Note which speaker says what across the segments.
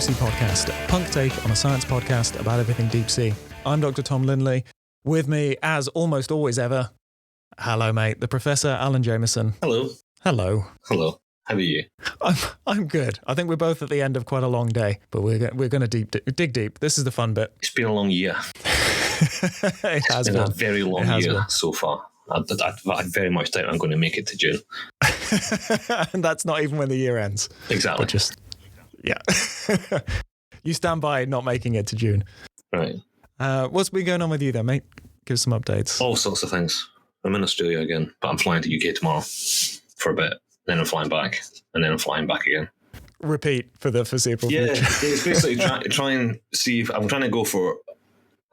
Speaker 1: Sea Podcast, a punk take on a science podcast about everything deep sea. I'm Dr. Thom Lindley. With me, as almost always ever, hello mate, the Professor Alan Jameson.
Speaker 2: Hello.
Speaker 1: Hello.
Speaker 2: Hello. How are you?
Speaker 1: I'm good. I think we're both at the end of quite a long day, but we're going to dig deep. This is the fun bit.
Speaker 2: It's been a long year.
Speaker 1: It has been
Speaker 2: a very long year so far. I very much doubt I'm going to make it to June.
Speaker 1: And that's not even when the year ends.
Speaker 2: Exactly.
Speaker 1: But just, yeah. You stand by not making it to June.
Speaker 2: Right.
Speaker 1: What's been going on with you then, mate? Give us some updates.
Speaker 2: All sorts of things. I'm in Australia again, but I'm flying to UK tomorrow for a bit. Then I'm flying back, and then I'm flying back again.
Speaker 1: Repeat for the foreseeable future.
Speaker 2: Yeah, it's basically try and see if I'm trying to go for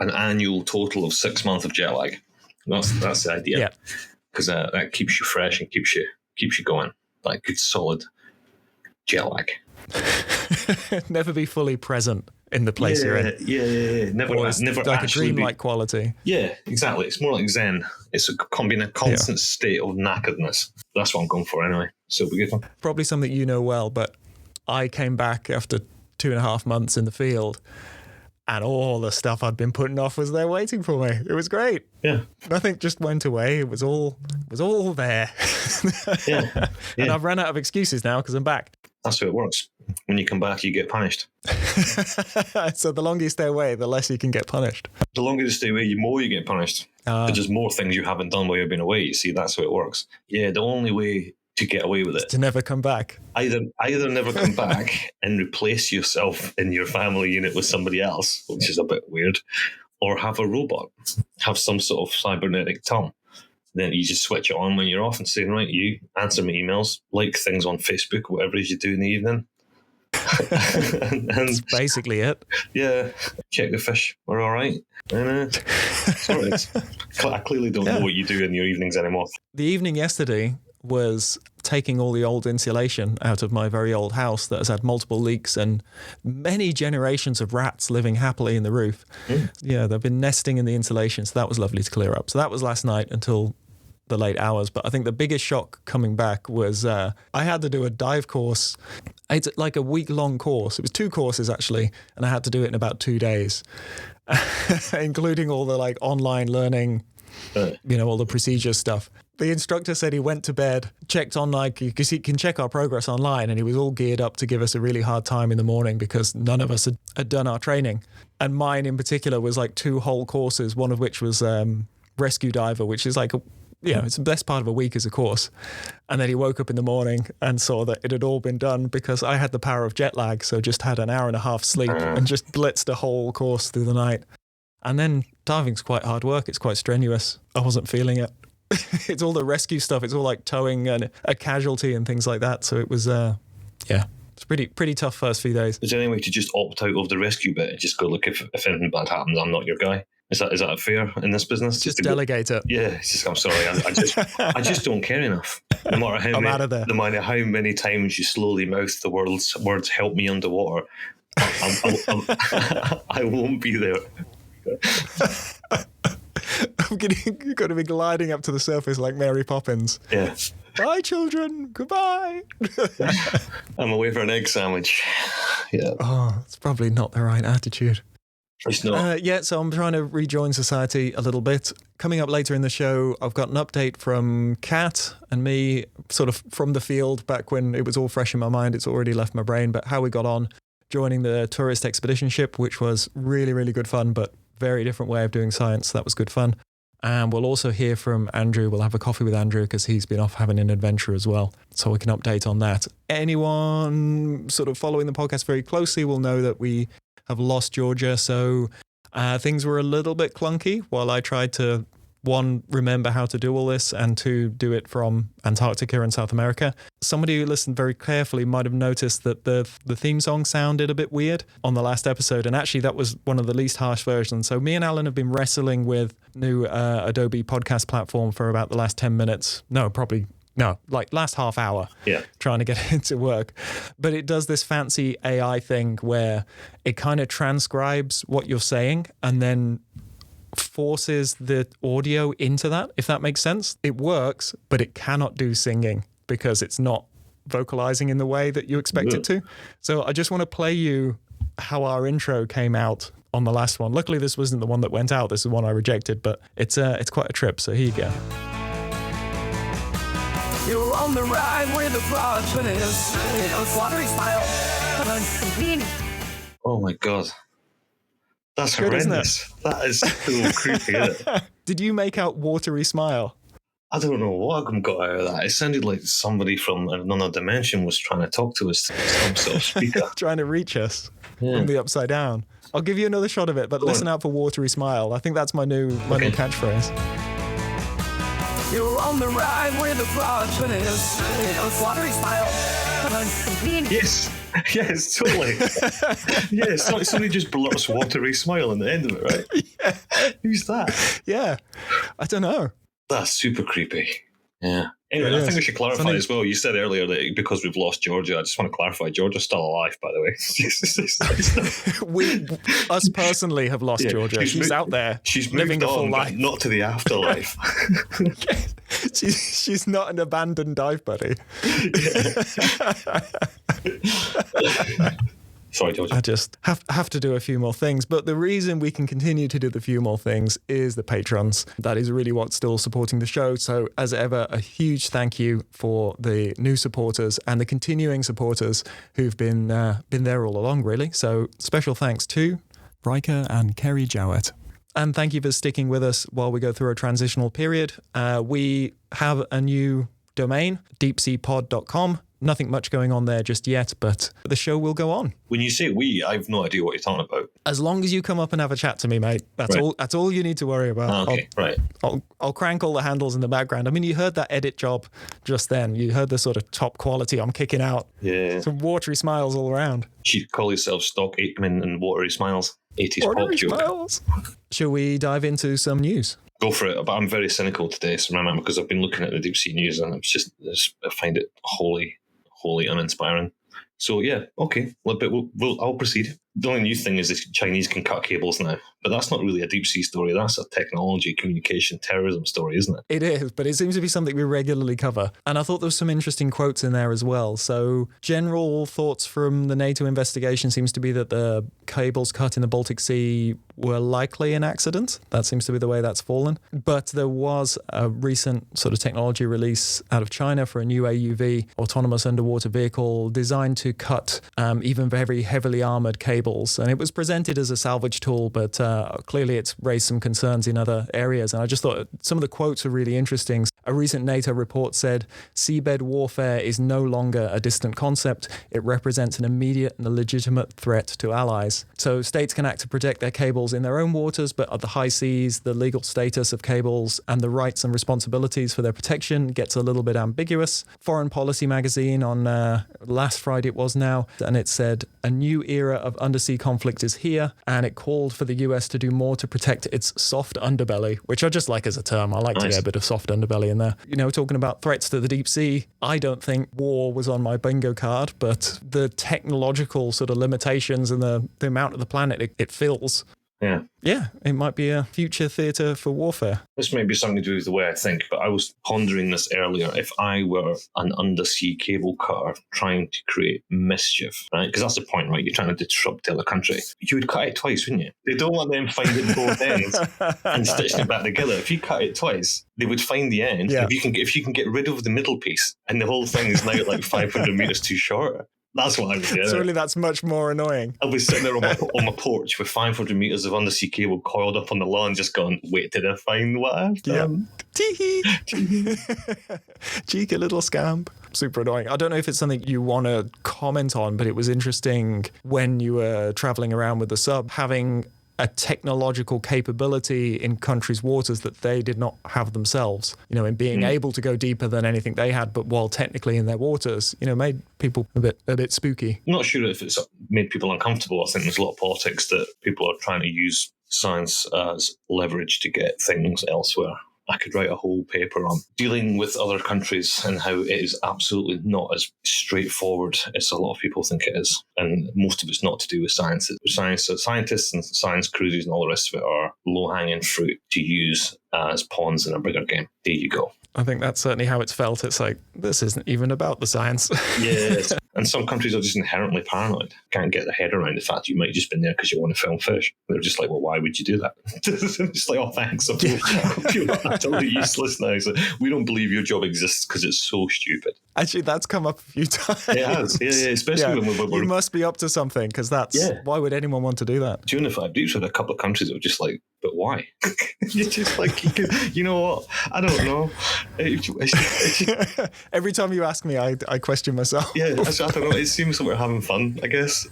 Speaker 2: an annual total of 6 months of jet lag. That's the idea.
Speaker 1: Yeah,
Speaker 2: because that keeps you fresh and keeps you going. Like good solid jet lag.
Speaker 1: Never be fully present in the place you're in.
Speaker 2: Yeah. Never
Speaker 1: like
Speaker 2: actually
Speaker 1: a dreamlike quality.
Speaker 2: Yeah, exactly. It's more like Zen. It's a constant state of knackeredness. That's what I'm going for anyway. So it'll be good.
Speaker 1: Probably something you know well, but I came back after 2.5 months in the field, and all the stuff I'd been putting off was there waiting for me. It was great.
Speaker 2: Yeah.
Speaker 1: Nothing just went away. It was all there.
Speaker 2: Yeah.
Speaker 1: And I've run out of excuses now because I'm back.
Speaker 2: That's how it works. When you come back, you get punished.
Speaker 1: So the longer you stay away, the less you can get punished.
Speaker 2: The longer you stay away, the more you get punished. There's just more things you haven't done while you've been away. You see, that's how it works. Yeah, the only way to get away with it
Speaker 1: to never come back.
Speaker 2: Either never come back and replace yourself in your family unit with somebody else, which is a bit weird, or have a robot, have some sort of cybernetic Thom. Then you just switch it on when you're off and say, right, you answer my emails, like things on Facebook, whatever it is you do in the evening. and
Speaker 1: that's basically it.
Speaker 2: Yeah, check the fish. We're all right. Sorry, I clearly don't know what you do in your evenings anymore.
Speaker 1: The evening yesterday was taking all the old insulation out of my very old house that has had multiple leaks and many generations of rats living happily in the roof. Yeah, they've been nesting in the insulation, so that was lovely to clear up. So that was last night until the late hours. But I think the biggest shock coming back was I had to do a dive course. It's like a week-long course. It was 2 courses actually, and I had to do it in about 2 days, including all the like online learning, all the procedure stuff. The instructor said he went to bed, checked on because he can check our progress online, and he was all geared up to give us a really hard time in the morning because none of us had done our training. And mine in particular was like 2 whole courses, one of which was rescue diver, which is like it's the best part of a week as a course. And then he woke up in the morning and saw that it had all been done because I had the power of jet lag, so just had an hour and a half sleep and just blitzed a whole course through the night. And then diving's quite hard work. It's quite strenuous. I wasn't feeling it. It's all the rescue stuff. It's all like towing and a casualty and things like that. So it was, it's pretty tough first few days.
Speaker 2: Is there any way to just opt out of the rescue bit and just go, look, if anything bad happens, I'm not your guy? Is that fair in this business?
Speaker 1: Just delegate it.
Speaker 2: Yeah, it's just, I'm sorry, I just don't care enough. No matter how
Speaker 1: out of there.
Speaker 2: No matter how many times you slowly mouth the words "help me underwater," I won't be there.
Speaker 1: I'm going to be gliding up to the surface like Mary Poppins.
Speaker 2: Yeah.
Speaker 1: Bye, children. Goodbye.
Speaker 2: I'm away for an egg sandwich. Yeah.
Speaker 1: Oh, it's probably not the right attitude.
Speaker 2: It's not.
Speaker 1: So I'm trying to rejoin society a little bit. Coming up later in the show, I've got an update from Kat and me, sort of from the field back when it was all fresh in my mind. It's already left my brain, but how we got on joining the tourist expedition ship, which was really, really good fun, but very different way of doing science. That was good fun. And we'll also hear from Andrew. We'll have a coffee with Andrew because he's been off having an adventure as well. So we can update on that. Anyone sort of following the podcast very closely will know that we have lost Georgia. So things were a little bit clunky while I tried to, 1, remember how to do all this, and 2, do it from Antarctica and South America. Somebody who listened very carefully might have noticed that the theme song sounded a bit weird on the last episode, and actually that was one of the least harsh versions. So me and Alan have been wrestling with new Adobe podcast platform for about the last 10 minutes. Like last half hour, trying to get it to work. But it does this fancy AI thing where it kind of transcribes what you're saying and then forces the audio into that, if that makes sense. It works, but it cannot do singing because it's not vocalizing in the way that you expect it to. So I just want to play you how our intro came out on the last one. Luckily, this wasn't the one that went out. This is the one I rejected, but it's quite a trip. So here you go.
Speaker 3: You're on the ride where the project is. A watery smile.
Speaker 2: Oh my God. That's
Speaker 1: good,
Speaker 2: horrendous. That is so creepy, isn't it?
Speaker 1: Did you make out watery smile?
Speaker 2: I don't know what I got out of that. It sounded like somebody from another dimension was trying to talk to us through some sort of speaker.
Speaker 1: Trying to reach us from the upside down. I'll give you another shot of it, but listen out for watery smile. I think that's my new catchphrase.
Speaker 3: You're on the ride where the project is. A watery smile.
Speaker 2: Yes, totally. Yes, somebody just blurts watery smile in the end of it, right?
Speaker 1: Yeah.
Speaker 2: Who's that?
Speaker 1: Yeah, I don't know.
Speaker 2: That's super creepy. Yeah. Anyway, I think we should clarify as well. You said earlier that because we've lost Georgia, I just want to clarify, Georgia's still alive, by the
Speaker 1: way. Us personally have lost Georgia. She's out there.
Speaker 2: She's
Speaker 1: living
Speaker 2: moved
Speaker 1: a full
Speaker 2: on,
Speaker 1: life.
Speaker 2: Not to the afterlife.
Speaker 1: She's not an abandoned dive buddy.
Speaker 2: Sorry, George.
Speaker 1: I just have to do a few more things. But the reason we can continue to do the few more things is the patrons. That is really what's still supporting the show. So as ever, a huge thank you for the new supporters and the continuing supporters who've been there all along, really. So special thanks to Riker and Kerry Jowett. And thank you for sticking with us while we go through a transitional period. We have a new domain, deepseapod.com. Nothing much going on there just yet, but the show will go on.
Speaker 2: When you say we, I have no idea what you're talking about.
Speaker 1: As long as you come up and have a chat to me, mate, that's all. That's all you need to worry about.
Speaker 2: Okay, right.
Speaker 1: I'll crank all the handles in the background. I mean, you heard that edit job just then. You heard the sort of top quality I'm kicking out.
Speaker 2: Yeah.
Speaker 1: Some watery smiles all around.
Speaker 2: You call yourself Stock Aikman and Watery Smiles. 80s
Speaker 1: watery
Speaker 2: pop joke.
Speaker 1: Smiles. Shall we dive into some news?
Speaker 2: Go for it, but I'm very cynical today, so remember, because I've been looking at the deep sea news and I find it wholly uninspiring. So yeah, okay, I'll proceed. The only new thing is the Chinese can cut cables now, but that's not really a deep sea story. That's a technology, communication, terrorism story, isn't it?
Speaker 1: It is, but it seems to be something we regularly cover. And I thought there was some interesting quotes in there as well. So general thoughts from the NATO investigation seems to be that the cables cut in the Baltic Sea were likely an accident. That seems to be the way that's fallen. But there was a recent sort of technology release out of China for a new AUV, autonomous underwater vehicle, designed to cut even very heavily armored cables. And it was presented as a salvage tool, but clearly it's raised some concerns in other areas. And I just thought some of the quotes are really interesting. A recent NATO report said, seabed warfare is no longer a distant concept. It represents an immediate and a legitimate threat to allies. So states can act to protect their cables in their own waters, but at the high seas, the legal status of cables and the rights and responsibilities for their protection gets a little bit ambiguous. Foreign Policy magazine on last Friday it was now, and it said, a new era of undersea conflict is here, and it called for the US to do more to protect its soft underbelly, which I just like as a term. I like to get a bit of soft underbelly in there. You know, talking about threats to the deep sea, I don't think war was on my bingo card, but the technological sort of limitations and the amount of the planet it fills. Yeah, it might be a future theatre for warfare.
Speaker 2: This may be something to do with the way I think, but I was pondering this earlier. If I were an undersea cable cutter trying to create mischief, right? Because that's the point, right? You're trying to disrupt the other country. You would cut it twice, wouldn't you? They don't want them finding both ends and stitching it back together. If you cut it twice, they would find the end. Yeah. If you can get rid of the middle piece and the whole thing is now like 500 metres too short. That's what I would do.
Speaker 1: Surely that's much more annoying.
Speaker 2: I'll be sitting there on my porch with 500 metres of undersea cable coiled up on the lawn, just going, wait till I find what I've done.
Speaker 1: Tee-hee. Cheeky little scamp. Super annoying. I don't know if it's something you want to comment on, but it was interesting when you were travelling around with the sub, having a technological capability in countries' waters that they did not have themselves, you know, in being able to go deeper than anything they had, but while technically in their waters, you know, made people a bit spooky.
Speaker 2: I'm not sure if it's made people uncomfortable. I think there's a lot of politics that people are trying to use science as leverage to get things elsewhere. I could write a whole paper on dealing with other countries and how it is absolutely not as straightforward as a lot of people think it is. And most of it's not to do with science. Scientists and science cruises and all the rest of it are low-hanging fruit to use as pawns in a bigger game. There you go.
Speaker 1: I think that's certainly how it's felt. It's like, this isn't even about the science.
Speaker 2: Yes. And some countries are just inherently paranoid, can't get their head around the fact you might have just been there because you want to film fish. They're just like, well, why would you do that? It's like, oh, thanks. I feel totally useless now. So we don't believe your job exists because it's so stupid.
Speaker 1: Actually, that's come up a few times.
Speaker 2: It has, yeah, especially when we're
Speaker 1: you must be up to something, because why would anyone want to do that?
Speaker 2: During the 5 deeps with a couple of countries that were just like, but why? You're just like, you know what? I don't know.
Speaker 1: Every time you ask me, I question myself.
Speaker 2: Yeah, I don't know. It seems like we're having fun, I guess.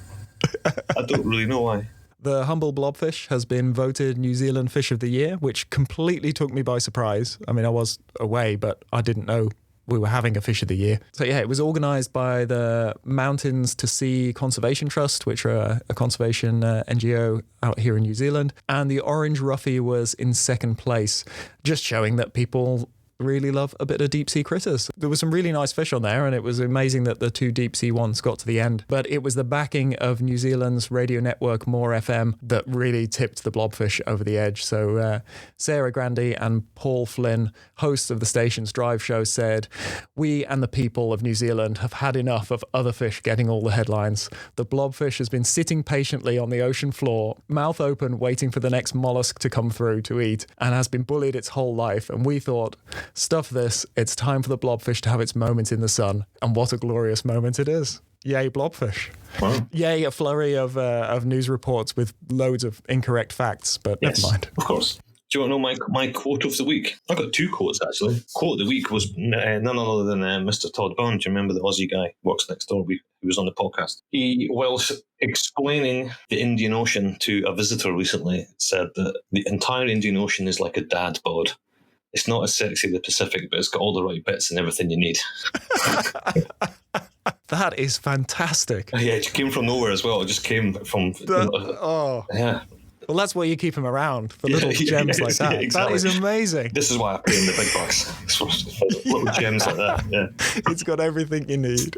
Speaker 2: I don't really know why.
Speaker 1: The humble blobfish has been voted New Zealand Fish of the Year, which completely took me by surprise. I mean, I was away, but I didn't know we were having a Fish of the Year. So yeah, it was organised by the Mountains to Sea Conservation Trust, which are a conservation NGO out here in New Zealand. And the orange roughy was in second place, just showing that people really love a bit of deep sea critters. There was some really nice fish on there, and it was amazing that the 2 deep sea ones got to the end. But it was the backing of New Zealand's radio network More FM that really tipped the blobfish over the edge. So Sarah Grandy and Paul Flynn, hosts of the station's drive show, said, "We and the people of New Zealand have had enough of other fish getting all the headlines. The blobfish has been sitting patiently on the ocean floor, mouth open, waiting for the next mollusk to come through to eat, and has been bullied its whole life. And we thought, stuff this, it's time for the blobfish to have its moment in the sun." And what a glorious moment it is. Yay, blobfish.
Speaker 2: Wow.
Speaker 1: Yay, a flurry of news reports with loads of incorrect facts, but
Speaker 2: yes,
Speaker 1: never mind.
Speaker 2: Of course. Do you want to know my quote of the week? I got 2 quotes, actually. Quote of the week was none other than Mr. Todd Bond. Do you remember the Aussie guy who works next door? He was on the podcast. He, whilst explaining the Indian Ocean to a visitor recently, said that the entire Indian Ocean is like a dad bod. It's not as sexy as the Pacific, but it's got all the right bits and everything you need.
Speaker 1: That is fantastic.
Speaker 2: Yeah, it came from nowhere as well. It just came from... Yeah.
Speaker 1: Well, that's why you keep him around, for little gems like that. Yeah, exactly. That is amazing.
Speaker 2: This is why I pay him the big bucks. Little gems like that, yeah.
Speaker 1: It's got everything you need.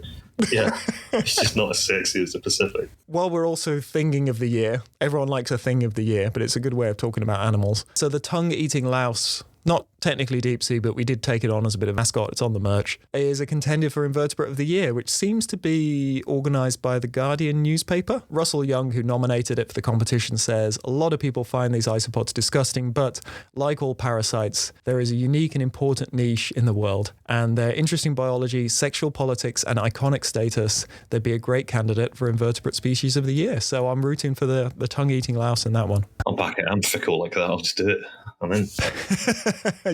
Speaker 2: Yeah, it's just not as sexy as the Pacific.
Speaker 1: While we're also thinging of the year, everyone likes a thing of the year, but it's a good way of talking about animals. So the tongue-eating louse, not technically deep sea, but we did take it on as a bit of mascot, it's on the merch, is a contender for Invertebrate of the Year, which seems to be organised by the Guardian newspaper. Russell Young, who nominated it for the competition, says, "A lot of people find these isopods disgusting, but like all parasites, there is a unique and important niche in the world, and their interesting biology, sexual politics, and iconic status, they'd be a great candidate for Invertebrate Species of the Year." So I'm rooting for the tongue-eating louse in that one.
Speaker 2: I'll back it. I'm fickle like that. I'll just do it. I'm in.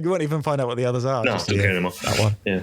Speaker 1: You won't even find out what the others are.
Speaker 2: No, I don't care anymore.
Speaker 1: That one.
Speaker 2: Yeah.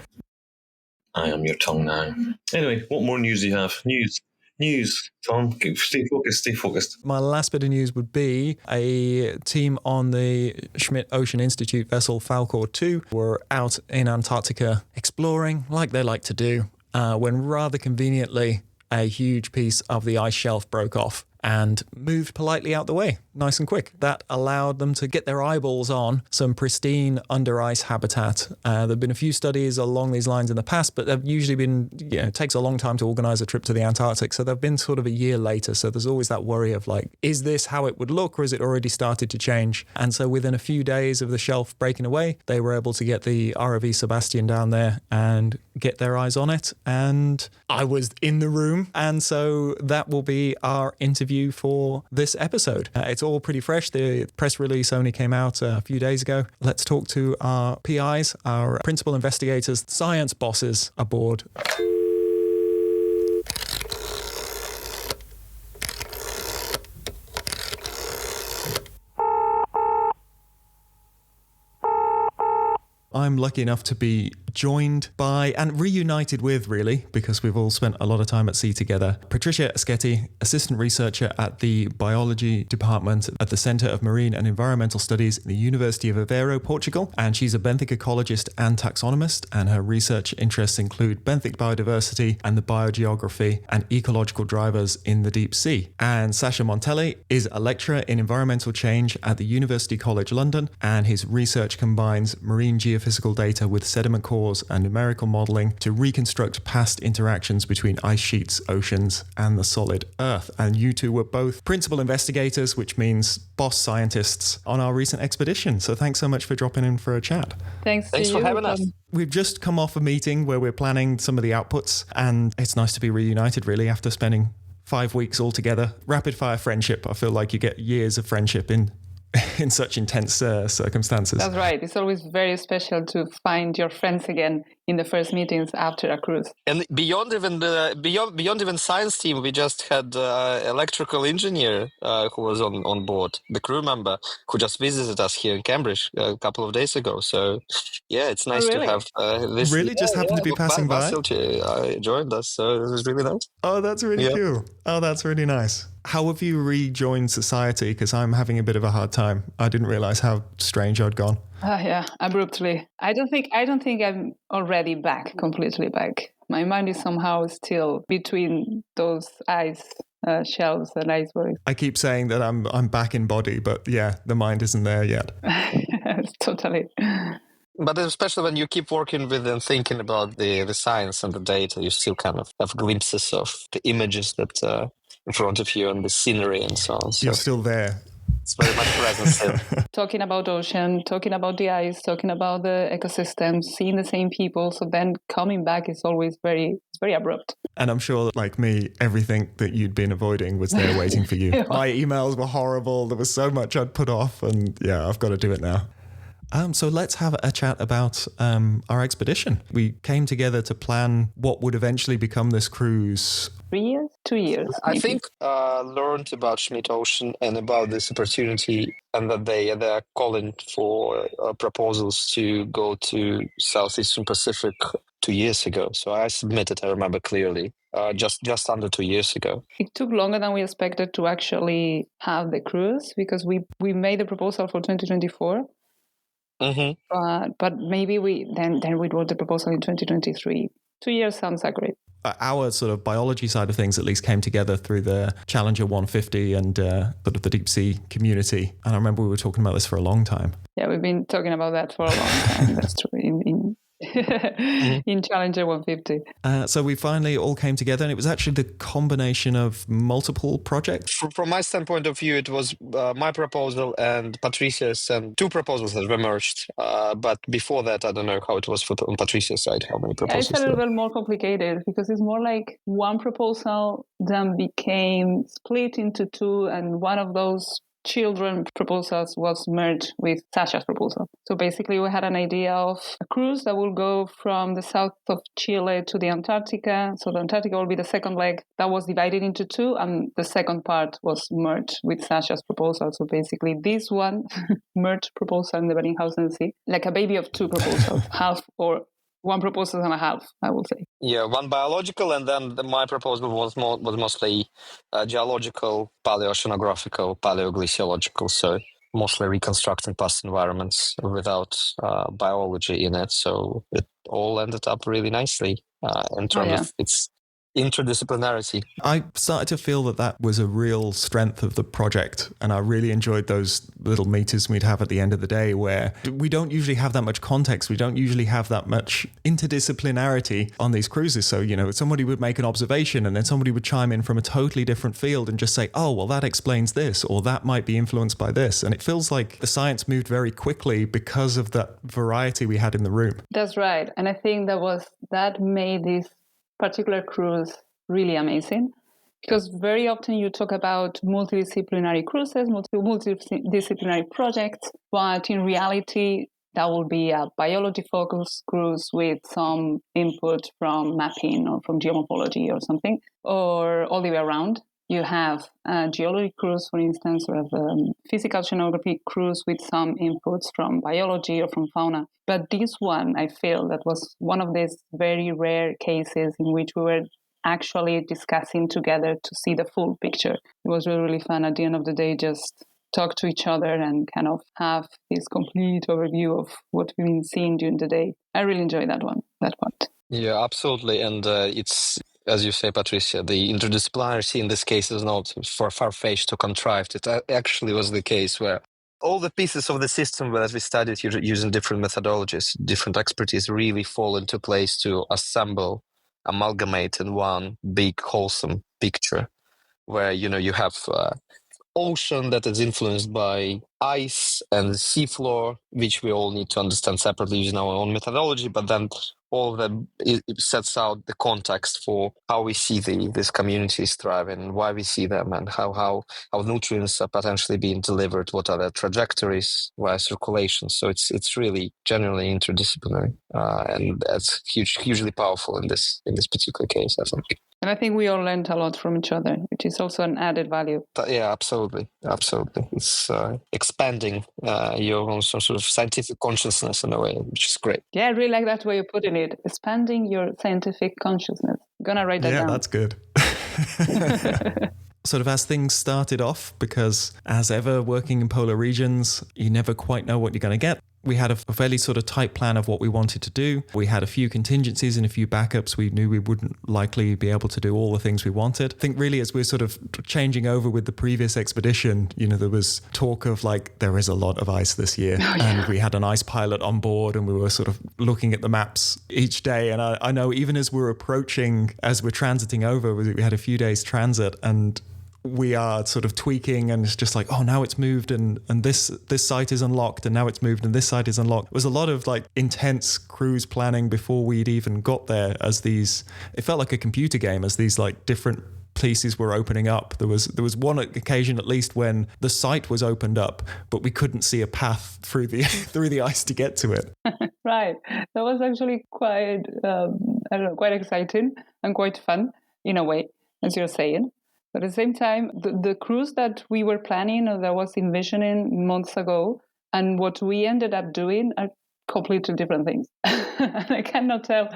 Speaker 2: I am your tongue now. Anyway, what more news do you have? News, Thom. Stay focused.
Speaker 1: My last bit of news would be a team on the Schmidt Ocean Institute vessel Falkor 2 were out in Antarctica exploring, like they like to do, when rather conveniently a huge piece of the ice shelf broke off and moved politely out the way, nice and quick. That allowed them to get their eyeballs on some pristine under ice habitat. There have been a few studies along these lines in the past, but they've usually been, it takes a long time to organise a trip to the Antarctic. So they've been sort of a year later. So there's always that worry of like, is this how it would look, or is it already started to change? And so within a few days of the shelf breaking away, they were able to get the ROV Sebastian down there and get their eyes on it. And I was in the room. And so that will be our interview for this episode. It's all pretty fresh. The press release only came out a few days ago. Let's talk to our PIs, our principal investigators, science bosses aboard. I'm lucky enough to be joined by and reunited with, really, because we've all spent a lot of time at sea together, Patricia Esquete, assistant researcher at the biology department at the Centre of Marine and Environmental Studies at the University of Aveiro, Portugal. And she's a benthic ecologist and taxonomist, and her research interests include benthic biodiversity and the biogeography and ecological drivers in the deep sea. And Sasha Montelli is a lecturer in environmental change at the University College London, and his research combines marine geophysical data with sediment cores laws and numerical modeling to reconstruct past interactions between ice sheets, oceans, and the solid Earth. And you two were both principal investigators, which means boss scientists on our recent expedition. So thanks so much for dropping in for a chat.
Speaker 4: Thanks
Speaker 5: for having us.
Speaker 1: We've just come off a meeting where we're planning some of the outputs, and it's nice to be reunited, really, after spending 5 weeks all together. Rapid fire friendship. I feel like you get years of friendship in such intense circumstances.
Speaker 4: That's right. It's always very special to find your friends again in the first meetings after a cruise.
Speaker 5: And beyond even science team, we just had electrical engineer who was on board, the crew member who just visited us here in Cambridge a couple of days ago. So yeah, it's nice to have this.
Speaker 1: Really, just happened to be passing by.
Speaker 5: Joined us, so it was really nice.
Speaker 1: Oh, that's really cool. Oh, that's really nice. How have you rejoined society? Because I'm having a bit of a hard time. I didn't realize how strange I'd gone.
Speaker 4: Yeah, abruptly. I don't think I'm already completely back. My mind is somehow still between those ice shelves and icebergs.
Speaker 1: I keep saying that I'm back in body, but yeah, the mind isn't there yet.
Speaker 4: Totally.
Speaker 5: But especially when you keep working with and thinking about the science and the data, you still kind of have glimpses of the images that in front of you and the scenery and so on. So
Speaker 1: you're still there.
Speaker 5: It's very much present still.
Speaker 4: Talking about ocean, talking about the ice, talking about the ecosystems, seeing the same people. So then coming back is always very abrupt.
Speaker 1: And I'm sure, like me, everything that you'd been avoiding was there waiting for you. My emails were horrible. There was so much I'd put off, and yeah, I've got to do it now. So let's have a chat about our expedition. We came together to plan what would eventually become this cruise.
Speaker 4: 3 years? 2 years. Maybe.
Speaker 5: I think learned about Schmidt Ocean and about this opportunity, and that they're calling for proposals to go to Southeastern Pacific 2 years ago. So I submitted, I remember clearly, just under 2 years ago.
Speaker 4: It took longer than we expected to actually have the cruise, because we made the proposal for 2024.
Speaker 5: Mm-hmm.
Speaker 4: But maybe we wrote the proposal in 2023. 2 years sounds accurate.
Speaker 1: Our sort of biology side of things at least came together through the Challenger 150 and sort of the deep sea community. And I remember we were talking about this for a long time.
Speaker 4: Yeah, we've been talking about that for a long time. That's true. In Challenger 150.
Speaker 1: So we finally all came together, and it was actually the combination of multiple projects.
Speaker 5: From my standpoint of view, it was my proposal and Patricia's, and two proposals have emerged. But before that, I don't know how it was on Patricia's side, how many proposals.
Speaker 4: It's a little bit more complicated, because it's more like one proposal then became split into two, and one of those children proposals was merged with Sasha's proposal. So basically we had an idea of a cruise that will go from the south of Chile to the Antarctica. So the Antarctica will be the second leg. That was divided into two, and the second part was merged with Sasha's proposal. So basically this one merged proposal in the Bellinghausen Sea, like a baby of two proposals, half or one proposal and a half, I would say.
Speaker 5: Yeah, one biological, and then my proposal was mostly geological, paleoceanographical, paleoglaciological, so mostly reconstructing past environments without biology in it. So it all ended up really nicely in terms of its interdisciplinarity.
Speaker 1: I started to feel that was a real strength of the project, and I really enjoyed those little meetings we'd have at the end of the day, where we don't usually have that much context, we don't usually have that much interdisciplinarity on these cruises. So, you know, somebody would make an observation and then somebody would chime in from a totally different field and just say, oh, well, that explains this, or that might be influenced by this. And it feels like the science moved very quickly because of that variety we had in the room.
Speaker 4: That's right. And I think that made this particular cruise really amazing, because very often you talk about multidisciplinary cruises, multidisciplinary projects, but in reality that will be a biology-focused cruise with some input from mapping or from geomorphology or something, or all the way around. You have a geology cruise, for instance, or a physical oceanography cruise with some inputs from biology or from fauna. But this one, I feel that was one of these very rare cases in which we were actually discussing together to see the full picture. It was really, really fun at the end of the day, just talk to each other and kind of have this complete overview of what we've been seeing during the day. I really enjoyed that part.
Speaker 5: Yeah, absolutely. And it's, as you say, Patricia, the interdisciplinarity in this case is not far-fetched or contrived. It actually was the case where all the pieces of the system that we studied using different methodologies, different expertise really fall into place to amalgamate in one big wholesome picture where, you have ocean that is influenced by ice and seafloor, which we all need to understand separately using our own methodology, but then all of them, it sets out the context for how we see these communities thriving, why we see them, and how nutrients are potentially being delivered, what are their trajectories via circulation. So it's really generally interdisciplinary, and that's hugely powerful in this particular case, I think.
Speaker 4: And I think we all learned a lot from each other, which is also an added value.
Speaker 5: Yeah, absolutely. It's expanding your own sort of scientific consciousness in a way, which is great.
Speaker 4: Yeah, I really like that way of putting it. Expanding your scientific consciousness. I'm gonna write that down.
Speaker 1: Yeah, that's good. Sort of as things started off, because as ever, working in polar regions, you never quite know what you're going to get. We had a fairly sort of tight plan of what we wanted to do. We had a few contingencies and a few backups. We knew we wouldn't likely be able to do all the things we wanted. I think really as we're sort of changing over with the previous expedition, there was talk of like, there is a lot of ice this year. Oh, yeah. And we had an ice pilot on board and we were sort of looking at the maps each day. And I know even as we're transiting over, we had a few days transit and we are sort of tweaking and it's just like, oh, now it's moved and this site is unlocked and now it's moved and this site is unlocked. It was a lot of like intense cruise planning before we'd even got there it felt like a computer game as these like different places were opening up. There was one occasion at least when the site was opened up, but we couldn't see a path through the ice to get to it.
Speaker 4: Right. That was actually quite, quite exciting and quite fun in a way, as you're saying. But at the same time, the cruise that we were planning or that I was envisioning months ago and what we ended up doing are completely different things. I cannot tell.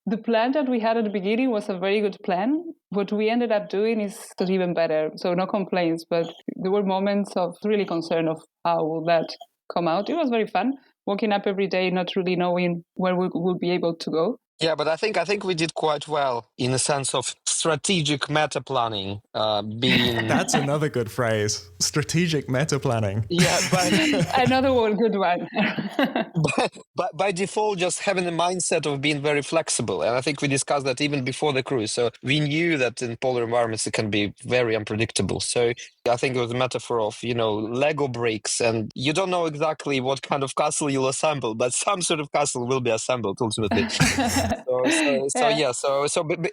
Speaker 4: The plan that we had at the beginning was a very good plan. What we ended up doing is even better. So no complaints, but there were moments of really concern of how will that come out. It was very fun, waking up every day, not really knowing where we would be able to go.
Speaker 5: Yeah, but I think we did quite well in the sense of strategic meta planning.
Speaker 1: That's another good phrase. Strategic meta planning.
Speaker 5: Yeah,
Speaker 4: another good one.
Speaker 5: but by default, just having the mindset of being very flexible, and I think we discussed that even before the cruise. So we knew that in polar environments it can be very unpredictable. So I think it was a metaphor of Lego bricks, and you don't know exactly what kind of castle you'll assemble, but some sort of castle will be assembled ultimately. So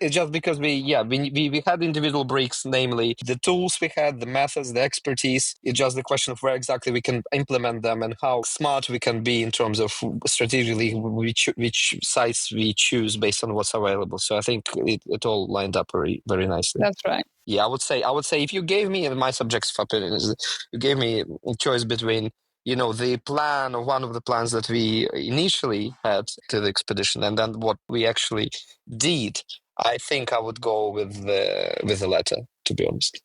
Speaker 5: just because we had individual bricks, namely the tools we had, the methods, the expertise. It's just the question of where exactly we can implement them and how smart we can be in terms of strategically which sites we choose based on what's available. So I think it all lined up very, very nicely.
Speaker 4: That's right.
Speaker 5: Yeah, I would say if you gave me, in my subjective opinion, you gave me a choice between the plan or one of the plans that we initially had to the expedition and then what we actually did, I think I would go with the latter, to be honest.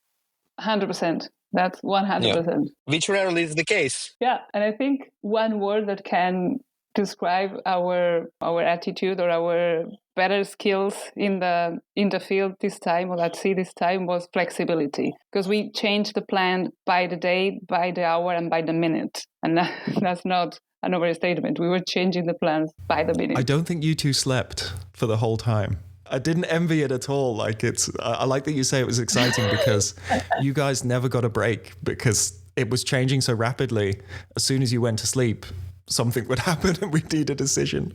Speaker 4: 100%. That's 100%.
Speaker 5: Yeah. Which rarely is the case.
Speaker 4: Yeah, and I think one word that can describe our attitude or our better skills in the field this time or at sea this time was flexibility, because we changed the plan by the day, by the hour, and by the minute, and that's not an overstatement. We were changing the plans by the minute.
Speaker 1: I don't think you two slept for the whole time. I didn't envy it at all. I like that you say it was exciting because you guys never got a break because it was changing so rapidly. As soon as you went to sleep, something would happen and we'd need a decision.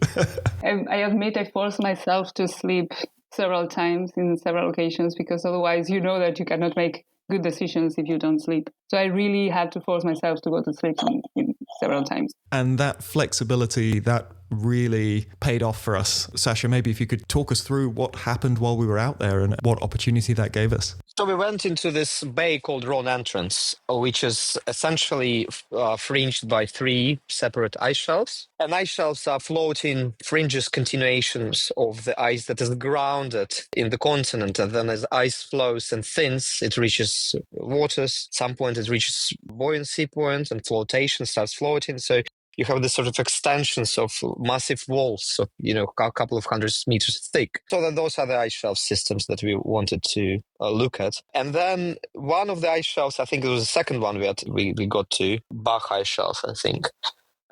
Speaker 4: I admit I forced myself to sleep several times in several occasions because otherwise that you cannot make good decisions if you don't sleep. So I really had to force myself to go to sleep in several times.
Speaker 1: And that flexibility, that really paid off for us. Sasha, maybe if you could talk us through what happened while we were out there and what opportunity that gave us.
Speaker 5: So we went into this bay called Ron Entrance, which is essentially fringed by 3 separate ice shelves. And ice shelves are floating fringes, continuations of the ice that is grounded in the continent. And then as ice flows and thins, it reaches waters. At some point it reaches buoyancy point and flotation starts floating. So you have this sort of extensions of massive walls, of, a couple of hundreds meters thick. So that those are the ice shelf systems that we wanted to look at. And then one of the ice shelves, I think it was the second one we got to, Bach ice shelf, I think.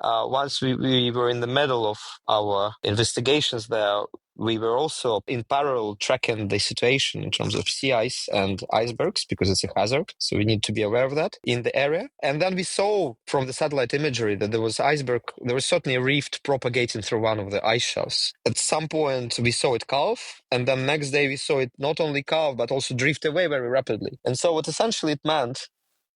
Speaker 5: Once we were in the middle of our investigations there, we were also in parallel tracking the situation in terms of sea ice and icebergs, because it's a hazard. So we need to be aware of that in the area. And then we saw from the satellite imagery that there was certainly a rift propagating through one of the ice shelves. At some point, we saw it calve. And then next day, we saw it not only calve, but also drift away very rapidly. And so what essentially it meant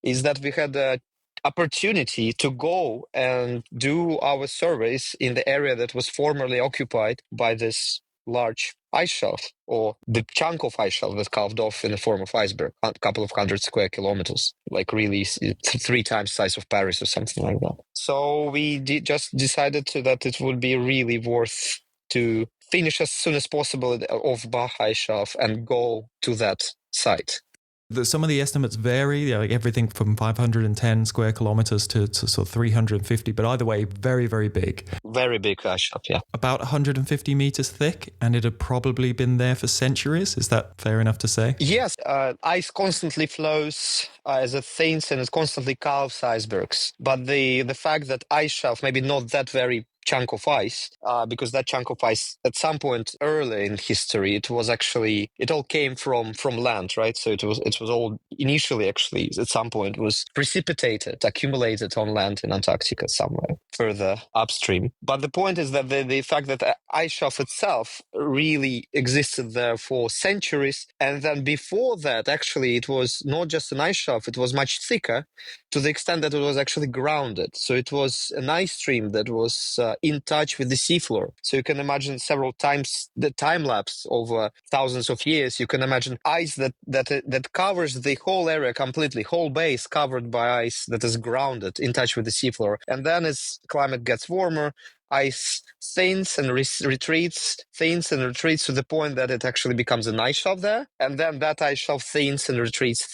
Speaker 5: is that we had a opportunity to go and do our surveys in the area that was formerly occupied by this large ice shelf, or the chunk of ice shelf that carved off in the form of iceberg, a couple of 100 square kilometers, like really 3 times the size of Paris or something like that. So we just decided that it would be really worth to finish as soon as possible off Bach ice shelf and go to that site.
Speaker 1: Some of the estimates vary, like everything from 510 square kilometers to sort of 350, but either way, very, very big.
Speaker 5: Very big ice shelf, yeah.
Speaker 1: About 150 meters thick, and it had probably been there for centuries. Is that fair enough to say?
Speaker 5: Yes, ice constantly flows as it thins and it constantly calves icebergs. But the fact that ice shelf, maybe not that very chunk of ice, because that chunk of ice at some point early in history, it all came from land, right? So it was all initially actually at some point was precipitated, accumulated on land in Antarctica somewhere further upstream. But the point is that the fact that the ice shelf itself really existed there for centuries, and then before that, actually, it was not just an ice shelf; it was much thicker, to the extent that it was actually grounded. So it was an ice stream that was in touch with the seafloor. So you can imagine several times the time lapse over thousands of years. You can imagine ice that covers the whole area completely, whole base covered by ice that is grounded in touch with the seafloor. And then as climate gets warmer, ice thins and retreats to the point that it actually becomes an ice shelf there. And then that ice shelf thins and retreats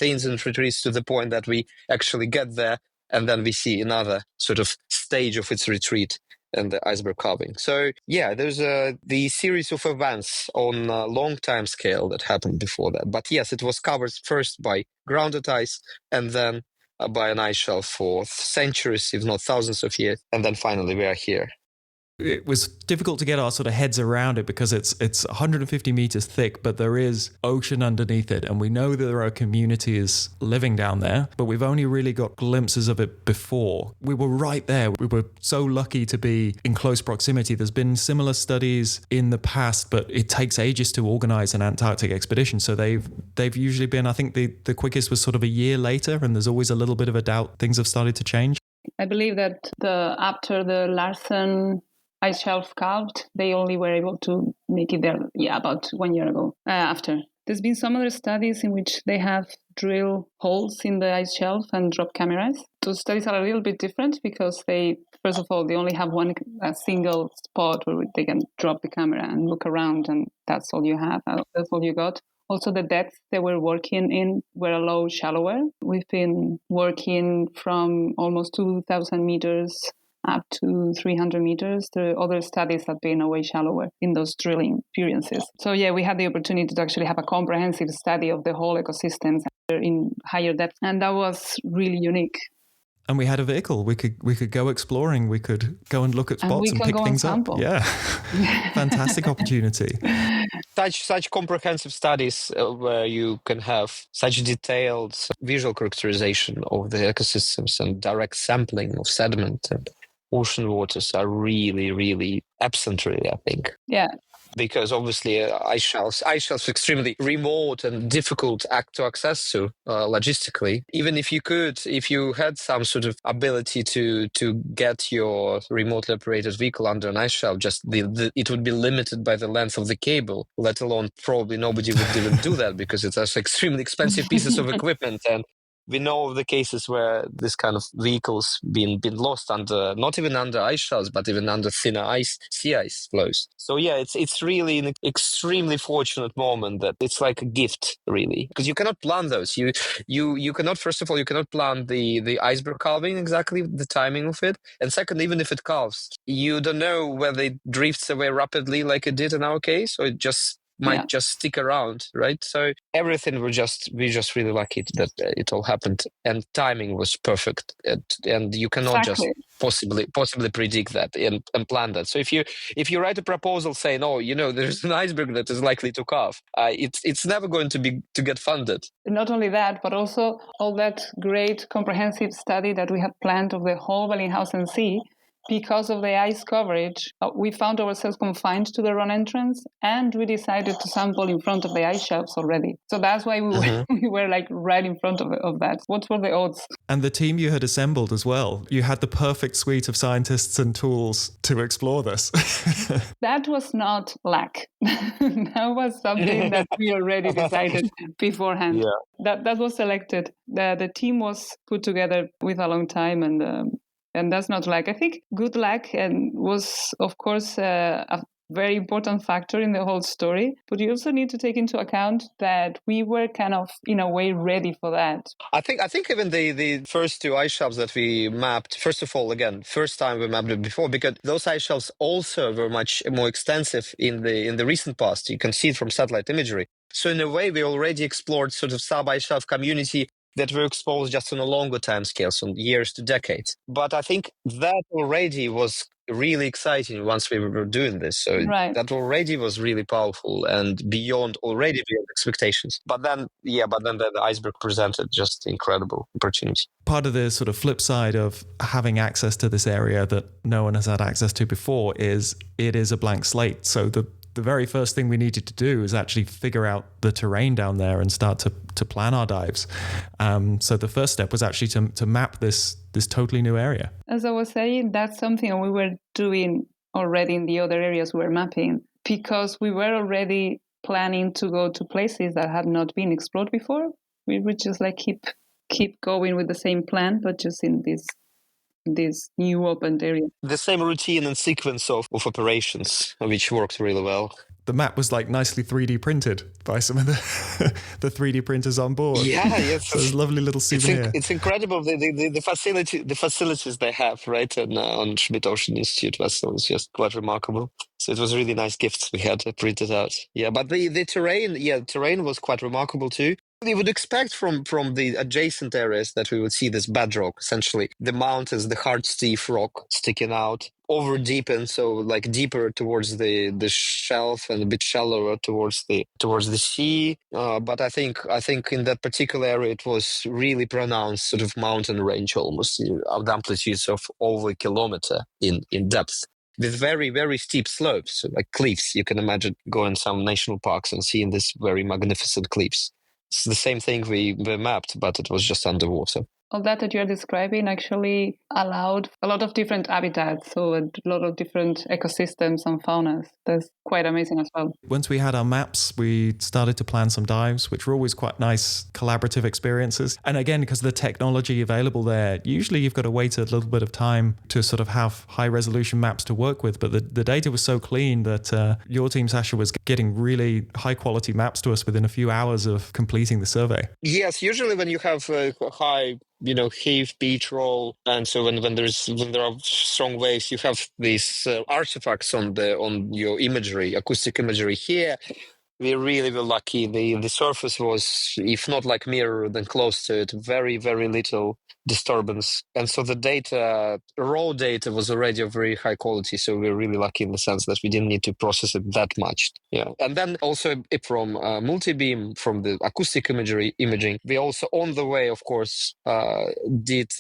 Speaker 5: to the point that we actually get there. And then we see another sort of stage of its retreat and the iceberg carving. So yeah, there's the series of events on a long time scale that happened before that. But yes, it was covered first by grounded ice and then by an ice shelf for centuries, if not thousands of years. And then finally we are here.
Speaker 1: It was difficult to get our sort of heads around it because it's 150 meters thick, but there is ocean underneath it. And we know that there are communities living down there, but we've only really got glimpses of it before. We were right there. We were so lucky to be in close proximity. There's been similar studies in the past, but it takes ages to organize an Antarctic expedition. So they've usually been, I think the quickest was sort of a year later, and there's always a little bit of a doubt things have started to change.
Speaker 4: I believe that after the Larsen ice shelf calved, they only were able to make it there, about 1 year ago after. There's been some other studies in which they have drilled holes in the ice shelf and drop cameras. Those studies are a little bit different because they only have a single spot where they can drop the camera and look around, and that's all you have. That's all you got. Also, the depths they were working in were a lot shallower. We've been working from almost 2,000 meters up to 300 meters. The other studies have been way shallower in those drilling experiences. So yeah, we had the opportunity to actually have a comprehensive study of the whole ecosystems in higher depth, and that was really unique.
Speaker 1: And we had a vehicle. We could go exploring. We could go and look at spots and pick things up. Yeah, fantastic opportunity.
Speaker 5: Such comprehensive studies where you can have such detailed visual characterization of the ecosystems and direct sampling of sediment and ocean waters are really, really absent, really, I think.
Speaker 4: Yeah.
Speaker 5: Because obviously ice shelves are extremely remote and difficult to access to logistically. Even if you had some sort of ability to get your remotely operated vehicle under an ice shelf, just it would be limited by the length of the cable, let alone probably nobody would even do that because it's extremely expensive pieces of equipment and We know of the cases where this kind of vehicles been lost under, not even under ice shelves, but even under thinner sea ice flows. So yeah, it's really an extremely fortunate moment that it's like a gift, really, because you cannot plan those. You cannot, first of all, you cannot plan the iceberg calving exactly, the timing of it, and second, even if it calves, you don't know whether it drifts away rapidly like it did in our case, or it just might just stick around, right? So everything we're just really lucky that it all happened, and timing was perfect, and you cannot just possibly predict that and plan that. So if you write a proposal saying, oh, there's an iceberg that is likely to calve, it's never going to get funded.
Speaker 4: Not only that, but also all that great comprehensive study that we had planned of the whole Bellingshausen Sea. Because of the ice coverage, we found ourselves confined to the run entrance, and we decided to sample in front of the ice shelves already. So that's why we were like right in front of that. What were the odds?
Speaker 1: And the team you had assembled as well. You had the perfect suite of scientists and tools to explore this.
Speaker 4: That was not luck. That was something that we already decided beforehand. Yeah. That was selected. The team was put together with a long time, and that's not luck. I think good luck was, of course, a very important factor in the whole story. But you also need to take into account that we were kind of, in a way, ready for that.
Speaker 5: I think even the first two ice shelves that we mapped, first of all, again, first time we mapped it before, because those ice shelves also were much more extensive in the recent past. You can see it from satellite imagery. So in a way, we already explored sort of sub-ice shelf community that were exposed just on a longer time scale, from years to decades. But I think that already was really exciting once we were doing this. So that already was really powerful and beyond expectations. But then the iceberg presented just incredible opportunity.
Speaker 1: Part of the sort of flip side of having access to this area that no one has had access to before is it is a blank slate. So the very first thing we needed to do is actually figure out the terrain down there and start to plan our dives. So the first step was actually to map this totally new area.
Speaker 4: As I was saying, that's something we were doing already in the other areas we were mapping, because we were already planning to go to places that had not been explored before. We would just like keep going with the same plan, but just in this new opened area.
Speaker 5: The same routine and sequence of operations, which worked really well.
Speaker 1: The map was like nicely 3D printed by some of the 3D printers on board.
Speaker 5: Yeah, yes.
Speaker 1: So it's a lovely little souvenir.
Speaker 5: It's incredible the facilities they have, right? And on Schmidt Ocean Institute vessel is just quite remarkable. So it was really nice gifts we had printed out. Yeah, but the terrain was quite remarkable too. We would expect from the adjacent areas that we would see this bedrock, essentially the mountains, the hard stiff rock sticking out, over deepened, so like deeper towards the shelf and a bit shallower towards the sea. But I think in that particular area it was really pronounced sort of mountain range, almost of amplitudes of over a kilometer in depth, with very, very steep slopes, like cliffs. You can imagine going some national parks and seeing these very magnificent cliffs. It's the same thing we mapped, but it was just underwater.
Speaker 4: All that you're describing actually allowed a lot of different habitats, so a lot of different ecosystems and faunas. That's quite amazing as well.
Speaker 1: Once we had our maps, we started to plan some dives, which were always quite nice collaborative experiences. And again, because of the technology available there, usually you've got to wait a little bit of time to sort of have high resolution maps to work with. But the data was so clean that your team, Sasha, was getting really high quality maps to us within a few hours of completing the survey.
Speaker 5: Yes, usually when you have high heave, beach roll, and so when there are strong waves, you have these artifacts on your imagery, acoustic imagery. Here, we really were lucky. The surface was, if not like mirror, then close to it. Very, very little disturbance, and so the raw data was already of very high quality. So we were really lucky in the sense that we didn't need to process it that much. Yeah, and then also from multi-beam, from the acoustic imaging, we also on the way, of course, did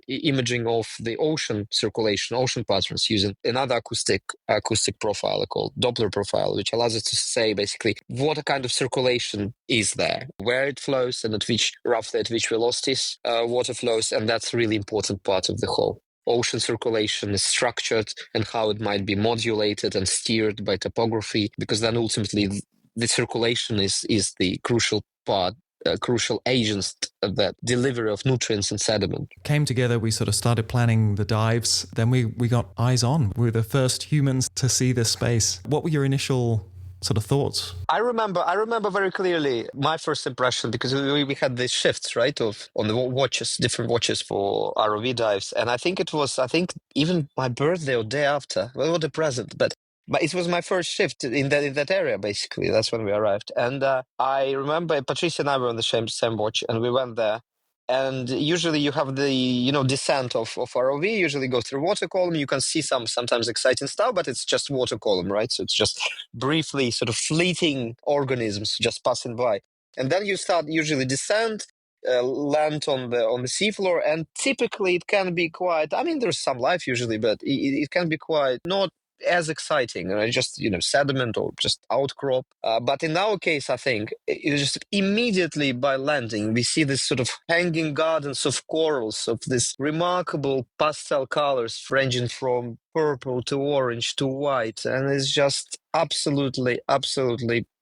Speaker 5: imaging of the ocean circulation, ocean patterns, using another acoustic profile called Doppler profile, which allows us to say basically what kind of circulation is there, where it flows, and at which velocities water flows. And that's a really important part of the whole. Ocean circulation is structured and how it might be modulated and steered by topography, because then ultimately the circulation is the crucial part crucial agents that delivery of nutrients and sediment.
Speaker 1: Came together, we sort of started planning the dives. Then we got eyes on. We were the first humans to see this space. What were your initial sort of thoughts?
Speaker 5: I remember very clearly my first impression, because we had these shifts, right, on the watches, different watches for ROV dives. And I think even my birthday or day after, well, not the present, but it was my first shift in that area, basically. That's when we arrived. And I remember Patricia and I were on the same watch, and we went there. And usually you have the descent of ROV, usually go through water column. You can see sometimes exciting stuff, but it's just water column, right? So it's just briefly sort of fleeting organisms just passing by. And then you start usually descent, land on the seafloor, and typically it can be quite, I mean, there's some life usually, but it can be quite not as exciting, just sediment or just outcrop. But in our case, I think it is just immediately by landing, we see this sort of hanging gardens of corals of this remarkable pastel colors ranging from purple to orange to white, and it's just absolutely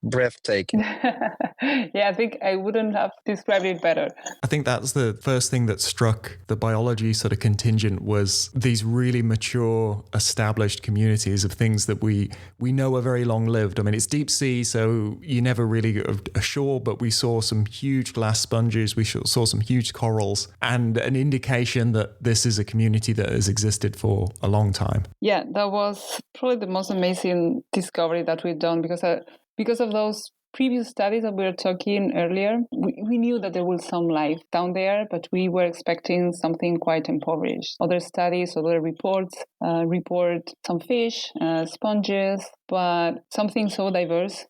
Speaker 5: breathtaking.
Speaker 4: Yeah, I think I wouldn't have described it better.
Speaker 1: I think that's the first thing that struck the biology sort of contingent, was these really mature, established communities of things that we know are very long-lived. I mean, it's deep sea, so you never really go ashore, but we saw some huge glass sponges, we saw some huge corals, and an indication that this is a community that has existed for a long time.
Speaker 4: Yeah, that was probably the most amazing discovery that we've done, because of those previous studies that we were talking earlier. We knew that there was some life down there, but we were expecting something quite impoverished. Other studies, other reports report some fish, sponges, but something so diverse,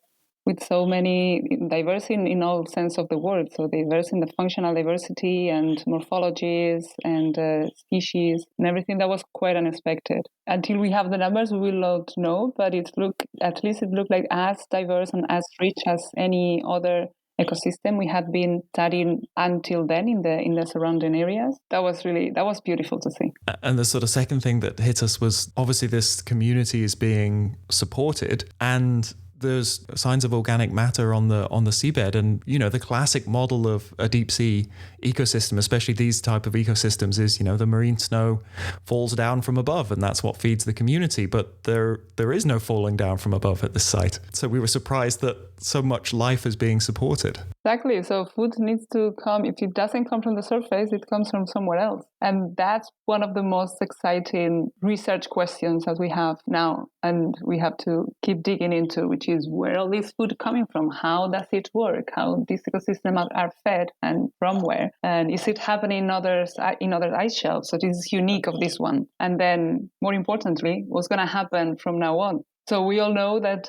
Speaker 4: with so many, diverse in all sense of the word. So diverse in the functional diversity and morphologies and species and everything. That was quite unexpected. Until we have the numbers, we will not know, but it looked like as diverse and as rich as any other ecosystem we had been studying until then in the surrounding areas. That was beautiful to see.
Speaker 1: And the sort of second thing that hit us was obviously this community is being supported, and there's signs of organic matter on the seabed. And the classic model of a deep sea ecosystem, especially these type of ecosystems, is the marine snow falls down from above, and that's what feeds the community. But there is no falling down from above at this site, so we were surprised that so much life is being supported.
Speaker 4: Exactly. So food needs to come. If it doesn't come from the surface, it comes from somewhere else. And that's one of the most exciting research questions that we have now. And we have to keep digging into, which is where all this food coming from? How does it work? How these ecosystems are fed and from where? And is it happening in other ice shelves? So this is unique of this one. And then more importantly, what's going to happen from now on? So we all know that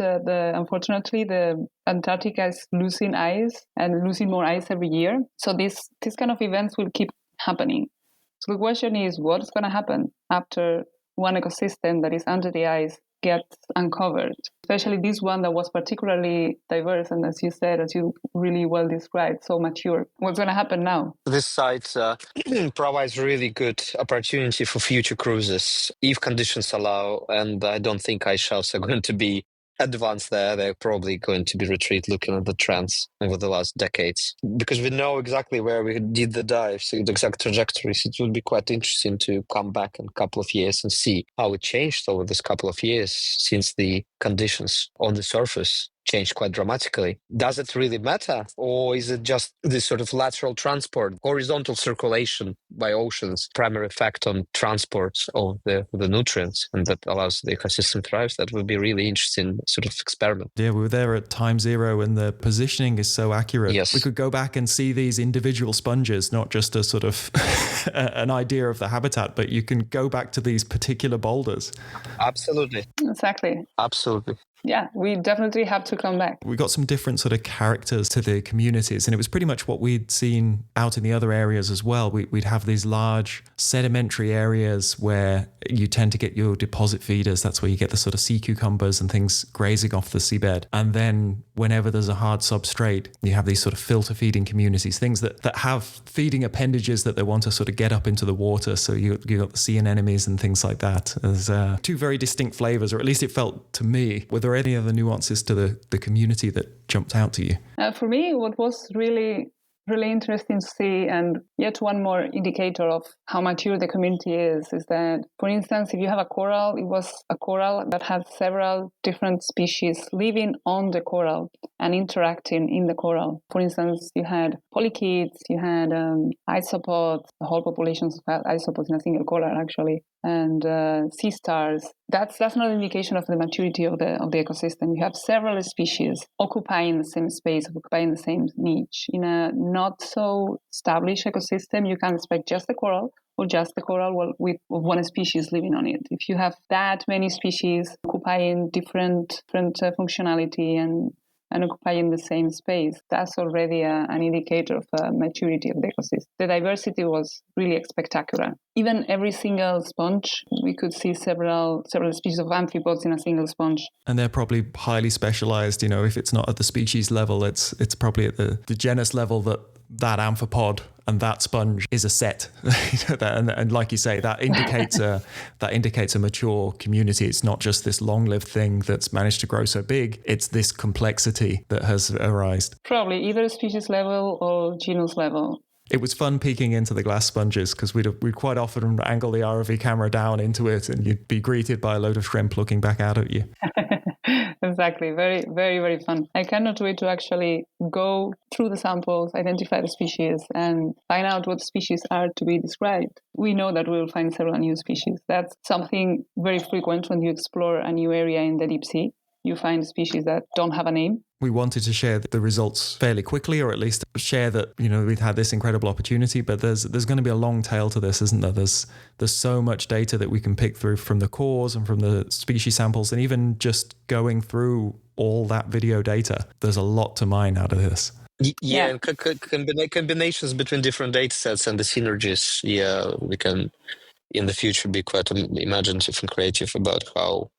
Speaker 4: unfortunately the Antarctica is losing ice and losing more ice every year. So this kind of events will keep happening. So the question is, what's going to happen after one ecosystem that is under the ice gets uncovered? Especially this one that was particularly diverse and, as you said, as you really well described, so mature. What's going to happen now?
Speaker 5: This site provides really good opportunity for future cruises if conditions allow, and I don't think ice shelves are going to be advanced there. They're probably going to be retreat looking at the trends over the last decades, because we know exactly where we did the dives, the exact trajectories. It would be quite interesting to come back in a couple of years and see how it changed over this couple of years since the conditions on the surface changed quite dramatically. Does it really matter? Or is it just this sort of lateral transport, horizontal circulation by oceans, primary effect on transport of the nutrients, and that allows the ecosystem thrives? That would be really interesting sort of experiment.
Speaker 1: Yeah, we were there at time zero and the positioning is so accurate.
Speaker 5: Yes.
Speaker 1: We could go back and see these individual sponges, not just a sort of an idea of the habitat, but you can go back to these particular boulders.
Speaker 5: Absolutely.
Speaker 4: Exactly.
Speaker 5: Absolutely.
Speaker 4: Yeah, we definitely have to come back.
Speaker 1: We got some different sort of characters to the communities, and it was pretty much what we'd seen out in the other areas as well. We'd have these large sedimentary areas where you tend to get your deposit feeders. That's where you get the sort of sea cucumbers and things grazing off the seabed. And then whenever there's a hard substrate, you have these sort of filter feeding communities, things that have feeding appendages that they want to sort of get up into the water. So you got the sea anemones and things like that. There's two very distinct flavors, or at least it felt to me. Were there any other nuances to the community that jumped out to you?
Speaker 4: For me, what was really really interesting to see. And yet one more indicator of how mature the community is that, for instance, if you have a coral, it was a coral that had several different species living on the coral and interacting in the coral. For instance, you had polychaetes, you had isopods, the whole populations of isopods in a single coral, actually, and sea stars. That's not an indication of the maturity of the ecosystem. You have several species occupying the same space, occupying the same niche. In a not so established ecosystem, you can expect just the coral or just the coral with one species living on it. If you have that many species occupying different functionality and occupying the same space, that's already an indicator of maturity of the ecosystem. The diversity was really spectacular. Even every single sponge, we could see several species of amphipods in a single sponge.
Speaker 1: And they're probably highly specialized. You know, if it's not at the species level, it's probably at the genus level that amphipod and that sponge is a set. and like you say, that indicates a mature community. It's not just this long-lived thing that's managed to grow so big. It's this complexity that has arisen.
Speaker 4: Probably either species level or genus level.
Speaker 1: It was fun peeking into the glass sponges because we'd quite often angle the ROV camera down into it and you'd be greeted by a load of shrimp looking back out at you.
Speaker 4: Exactly. Very, very, very fun. I cannot wait to actually go through the samples, identify the species, and find out what species are to be described. We know that we will find several new species. That's something very frequent when you explore a new area in the deep sea. You find species that don't have a name.
Speaker 1: We wanted to share the results fairly quickly, or at least share that, you know, we've had this incredible opportunity, but there's going to be a long tail to this, isn't there? There's so much data that we can pick through from the cores and from the species samples, and even just going through all that video data, there's a lot to mine out of this.
Speaker 5: Yeah, and combinations between different data sets and the synergies, we can in the future be quite imaginative and creative about how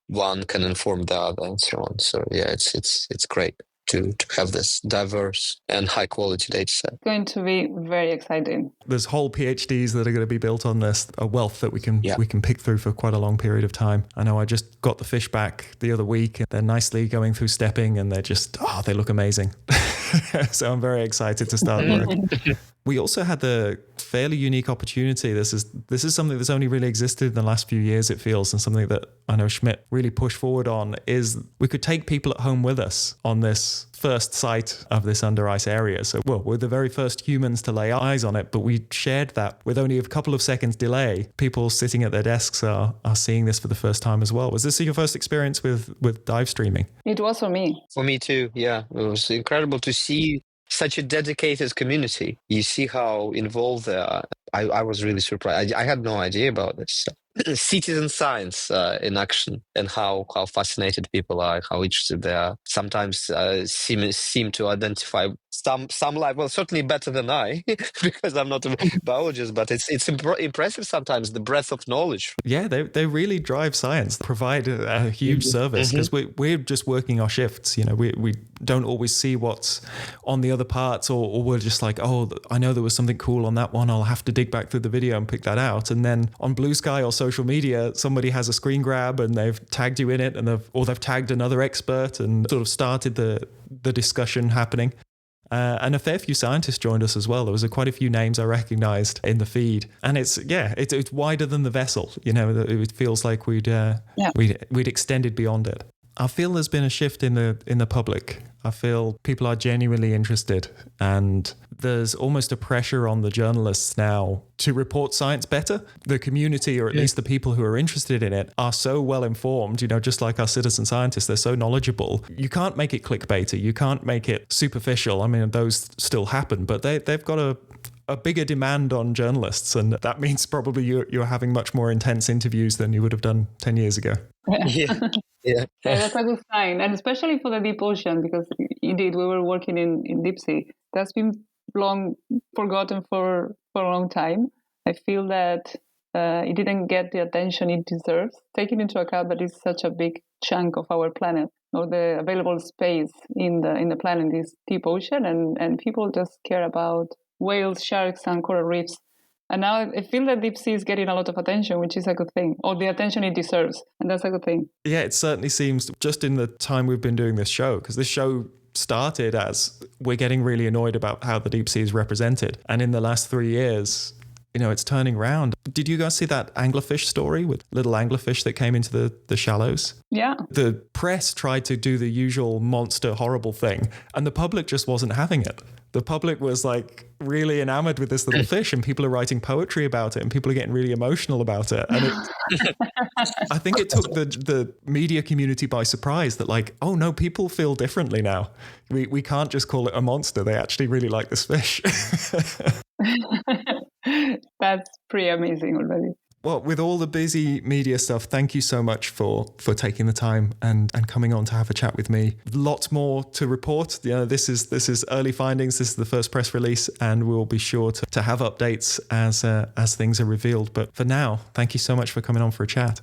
Speaker 5: one can inform the other and so on. So it's great to have this diverse and high quality data set.
Speaker 4: It's going to be very exciting.
Speaker 1: There's whole PhDs that are going to be built on this, a wealth that we can pick through for quite a long period of time. I know I just got the fish back the other week and they're nicely going through stepping and they're just, they look amazing. So I'm very excited to start work. We also had the fairly unique opportunity. This is something that's only really existed in the last few years, it feels, and something that I know Schmidt really pushed forward on, is we could take people at home with us on this first sight of this under ice area. So, we're the very first humans to lay eyes on it, but we shared that with only a couple of seconds delay. People sitting at their desks are seeing this for the first time as well. Was this your first experience with dive streaming?
Speaker 4: It was for me.
Speaker 5: For me too, yeah. It was incredible to see such a dedicated community. You see how involved they are. I was really surprised. I had no idea about this. Citizen science in action, and how fascinated people are, how interested they are. Sometimes seem to identify some life. Well, certainly better than I, because I'm not a biologist. But it's impressive sometimes, the breadth of knowledge.
Speaker 1: Yeah, they really drive science. Provide a huge service because we're just working our shifts. You know, we don't always see what's on the other parts, or we're just like, I know there was something cool on that one. I'll have to dig back through the video and pick that out. And then on Blue Sky or social media, somebody has a screen grab and they've tagged you in it, and they've tagged another expert and sort of started the discussion happening. And a fair few scientists joined us as well. There was quite a few names I recognized in the feed, and it's wider than the vessel. You know, it feels like we'd extended beyond it. I feel there's been a shift in the public. I feel people are genuinely interested, and there's almost a pressure on the journalists now to report science better. The community, or at least the people who are interested in it, are so well informed, you know, just like our citizen scientists, they're so knowledgeable. You can't make it clickbaity. You can't make it superficial. I mean, those still happen, but they've got a bigger demand on journalists, and that means probably you're having much more intense interviews than you would have done 10 years ago.
Speaker 4: Yeah, that's a good sign, and especially for the deep ocean, because indeed we were working in deep sea. That's been long forgotten for a long time. I feel that it didn't get the attention it deserves, taking into account that it's such a big chunk of our planet, or the available space in the planet is deep ocean, and people just care about whales, sharks, and coral reefs. And now I feel that deep sea is getting a lot of attention, which is a good thing, or the attention it deserves. And that's a good thing.
Speaker 1: Yeah, it certainly seems, just in the time we've been doing this show, because this show started as we're getting really annoyed about how the deep sea is represented. And in the last 3 years, it's turning around. Did you guys see that anglerfish story with little anglerfish that came into the shallows?
Speaker 4: Yeah.
Speaker 1: The press tried to do the usual monster horrible thing, and the public just wasn't having it. The public was like really enamored with this little fish, and people are writing poetry about it, and people are getting really emotional about it. And I think it took the media community by surprise that like, oh no, people feel differently now. We can't just call it a monster. They actually really like this fish.
Speaker 4: That's pretty amazing already.
Speaker 1: Well, with all the busy media stuff, thank you so much for taking the time and coming on to have a chat with me. Lots more to report. This is early findings. This is the first press release, and we'll be sure to have updates as things are revealed. But for now, thank you so much for coming on for a chat.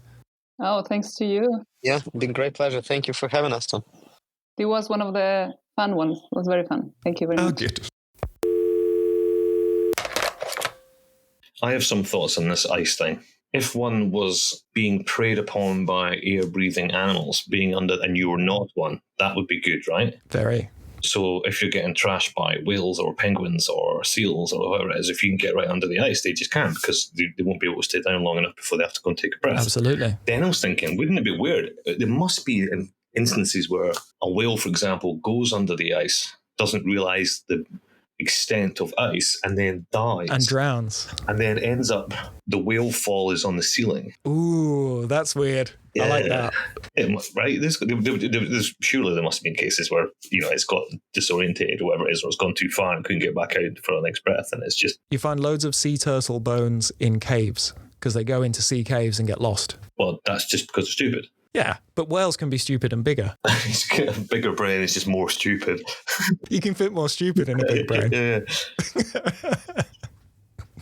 Speaker 4: Oh, thanks to you.
Speaker 5: Yeah, it's been a great pleasure. Thank you for having us, Thom.
Speaker 4: It was one of the fun ones. It was very fun. Thank you very much.
Speaker 1: Good.
Speaker 2: I have some thoughts on this ice thing. If one was being preyed upon by air-breathing animals, being under, and you were not one, that would be good, right?
Speaker 1: Very.
Speaker 2: So if you're getting trashed by whales or penguins or seals or whatever it is, if you can get right under the ice, they just can't, because they won't be able to stay down long enough before they have to go and take a breath.
Speaker 1: Absolutely.
Speaker 2: Then I was thinking, wouldn't it be weird? There must be instances where a whale, for example, goes under the ice, doesn't realize the extent of ice, and then dies
Speaker 1: and drowns,
Speaker 2: and then ends up the whale fall is on the ceiling.
Speaker 1: Ooh, that's weird. Yeah. I like that.
Speaker 2: Right? Surely there must have been cases where it's got disorientated or whatever it is, or it's gone too far and couldn't get back out for the next breath, and it's just
Speaker 1: you find loads of sea turtle bones in caves because they go into sea caves and get lost.
Speaker 2: Well, that's just because they're stupid.
Speaker 1: Yeah, but whales can be stupid and bigger.
Speaker 2: A bigger brain is just more stupid.
Speaker 1: You can fit more stupid in a big brain.
Speaker 2: Yeah.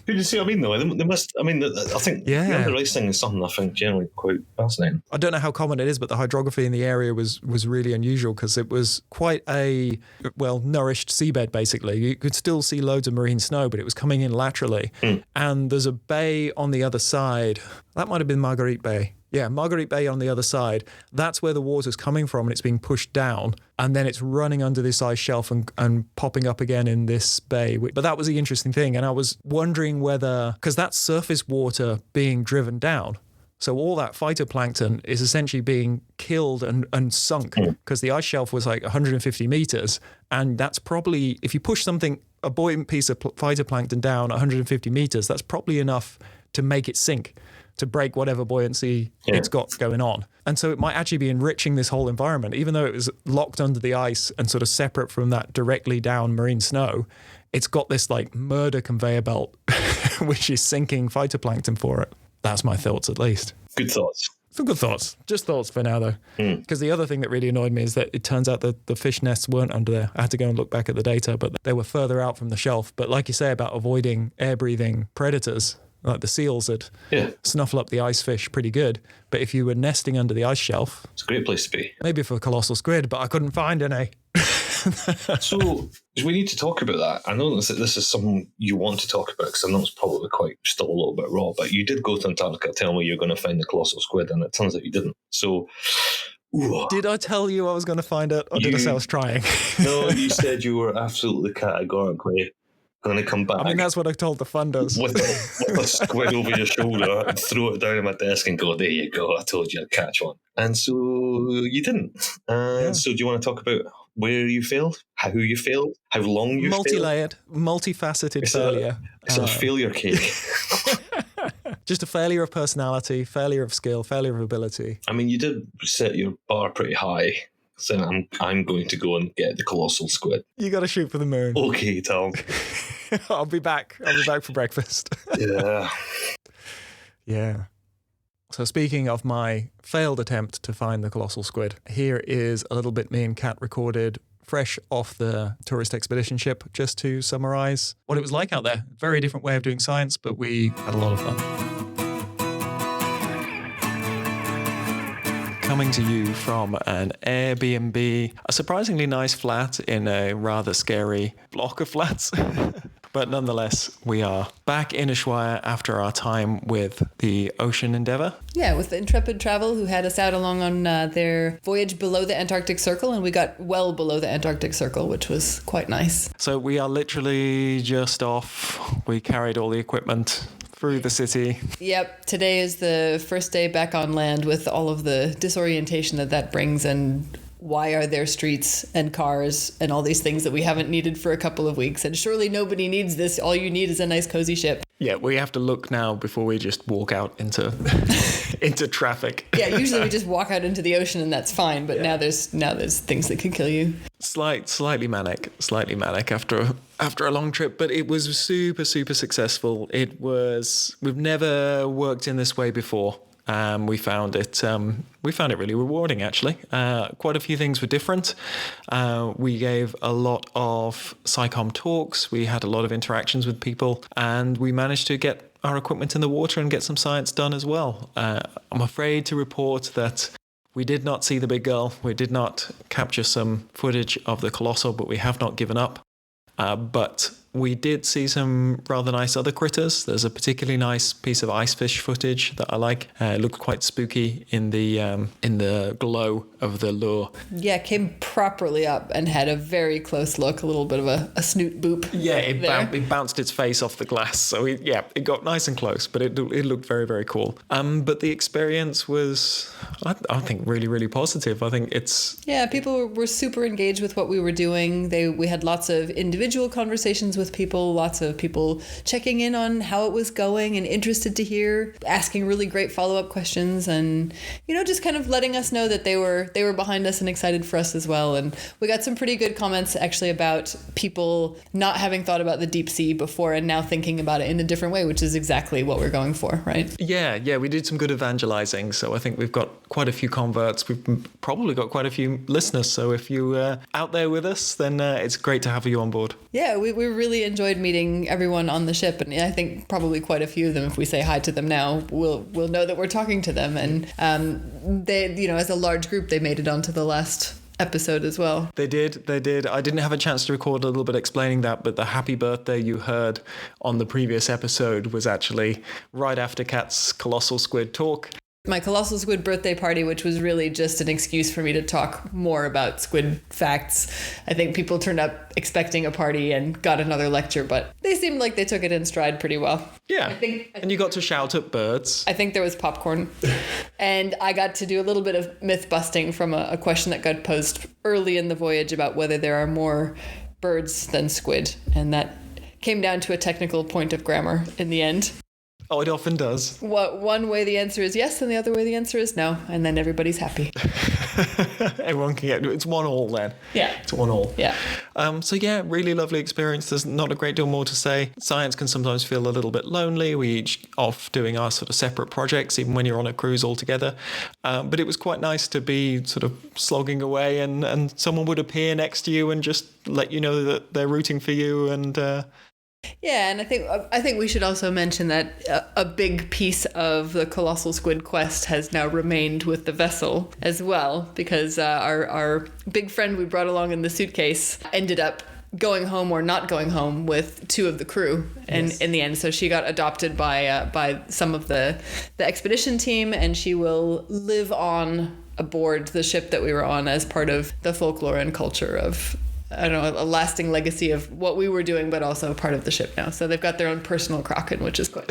Speaker 2: Did you see what I mean, though? They must. I mean, I think the under ice thing is something I find generally quite fascinating.
Speaker 1: I don't know how common it is, but the hydrography in the area was really unusual because it was quite a nourished seabed. Basically, you could still see loads of marine snow, but it was coming in laterally. And there's a bay on the other side. That might have been Marguerite Bay. Yeah, Marguerite Bay on the other side. That's where the water's coming from, and it's being pushed down, and then it's running under this ice shelf and popping up again in this bay. But that was the interesting thing, and I was wondering whether, because that's surface water being driven down, so all that phytoplankton is essentially being killed and sunk, because the ice shelf was like 150 meters, and that's probably, if you push a buoyant piece of phytoplankton down 150 meters, that's probably enough to make it sink, to break whatever buoyancy it's got going on. And so it might actually be enriching this whole environment, even though it was locked under the ice and sort of separate from that directly down marine snow. It's got this like murder conveyor belt, which is sinking phytoplankton for it. That's my thoughts, at least.
Speaker 2: Good thoughts.
Speaker 1: Some good thoughts. Just thoughts for now, though. Because the other thing that really annoyed me is that it turns out that the fish nests weren't under there. I had to go and look back at the data, but they were further out from the shelf. But like you say about avoiding air-breathing predators, like the seals that snuffle up the ice fish pretty good. But if you were nesting under the ice shelf...
Speaker 2: It's a great place to be.
Speaker 1: Maybe for colossal squid, but I couldn't find any.
Speaker 2: So we need to talk about that. I know that this is something you want to talk about, because I know it's probably quite still a little bit raw, but you did go to Antarctica telling me you're going to find the colossal squid, and it turns out you didn't. So... Ooh.
Speaker 1: Did I tell you I was going to find it, or did I say I was trying?
Speaker 2: No, you said you were absolutely categorically going to come back.
Speaker 1: I mean, that's what I told the funders.
Speaker 2: With a squid over your shoulder and throw it down at my desk and go, there you go, I told you I'd catch one. And so you didn't. So do you want to talk about where you failed, how you failed, how long you
Speaker 1: Multi-layered, multifaceted failure.
Speaker 2: It's a failure cake.
Speaker 1: Just a failure of personality, failure of skill, failure of ability.
Speaker 2: I mean, you did set your bar pretty high. So I'm going to go and get the colossal squid.
Speaker 1: You got to shoot for the moon.
Speaker 2: Okay, Thom.
Speaker 1: I'll be back for breakfast.
Speaker 2: Yeah.
Speaker 1: Yeah. So speaking of my failed attempt to find the colossal squid, here is a little bit me and Kat recorded fresh off the tourist expedition ship, just to summarize what it was like out there. Very different way of doing science, but we had a lot of fun. Coming to you from an Airbnb, a surprisingly nice flat in a rather scary block of flats. But nonetheless, we are back in Ushuaia after our time with the Ocean Endeavour.
Speaker 6: Yeah, with the Intrepid Travel, who had us out along on their voyage below the Antarctic Circle, and we got well below the Antarctic Circle, which was quite nice.
Speaker 1: So we are literally just off. We carried all the equipment through the city.
Speaker 6: Yep, today is the first day back on land with all of the disorientation that brings, and why are there streets and cars and all these things that we haven't needed for a couple of weeks? And surely nobody needs this. All you need is a nice cozy ship.
Speaker 1: Yeah, we have to look now before we just walk out into into traffic.
Speaker 6: Yeah, usually we just walk out into the ocean and that's fine. But now there's things that can kill you.
Speaker 1: Slightly manic after a long trip, but it was super successful. We've never worked in this way before. We found it really rewarding, actually. Quite a few things were different. We gave a lot of SciComm talks. We had a lot of interactions with people, and we managed to get our equipment in the water and get some science done as well. I'm afraid to report that we did not see the big girl. We did not capture some footage of the colossal, but we have not given up. But we did see some rather nice other critters. There's a particularly nice piece of icefish footage that I like. It looked quite spooky in the glow of the lure.
Speaker 6: Yeah, it came properly up and had a very close look, a little bit of a snoot boop.
Speaker 1: Yeah, it bounced its face off the glass. So it got nice and close, but it looked very, very cool. But the experience was, I think, really, really positive. I think it's...
Speaker 6: Yeah, people were super engaged with what we were doing. We had lots of individual conversations with people, lots of people checking in on how it was going and interested to hear, asking really great follow-up questions, and just kind of letting us know that they were behind us and excited for us as well. And we got some pretty good comments actually about people not having thought about the deep sea before and now thinking about it in a different way, which is exactly what we're going for, right?
Speaker 1: Yeah, we did some good evangelizing, so I think we've got quite a few converts. We've probably got quite a few listeners, so if you're out there with us, then it's great to have you on board.
Speaker 6: Yeah, we really enjoyed meeting everyone on the ship, and I think probably quite a few of them, if we say hi to them now, we'll know that we're talking to them. And they, as a large group, they made it onto the last episode as well.
Speaker 1: They did. I didn't have a chance to record a little bit explaining that, but the happy birthday you heard on the previous episode was actually right after Kat's colossal squid talk.
Speaker 6: My colossal squid birthday party, which was really just an excuse for me to talk more about squid facts. I think people turned up expecting a party and got another lecture, but they seemed like they took it in stride pretty well.
Speaker 1: Yeah, and you got to shout at birds.
Speaker 6: I think there was popcorn. And I got to do a little bit of myth busting from a question that got posed early in the voyage about whether there are more birds than squid. And that came down to a technical point of grammar in the end.
Speaker 1: Oh, it often does.
Speaker 6: One way the answer is yes, and the other way the answer is no, and then everybody's happy.
Speaker 1: Everyone can get it's 1-1 then.
Speaker 6: Yeah,
Speaker 1: it's 1-1.
Speaker 6: Yeah.
Speaker 1: So yeah, really lovely experience. There's not a great deal more to say. Science can sometimes feel a little bit lonely. We each off doing our sort of separate projects, even when you're on a cruise all together. But it was quite nice to be sort of slogging away, and someone would appear next to you and just let you know that they're rooting for you and.
Speaker 6: Yeah, and I think we should also mention that a big piece of the colossal squid quest has now remained with the vessel as well, because our big friend we brought along in the suitcase ended up going home or not going home with two of the crew in the end. So she got adopted by some of the expedition team, and she will live on aboard the ship that we were on as part of the folklore and culture of, I don't know, a lasting legacy of what we were doing, but also part of the ship now. So they've got their own personal Kraken, which is good.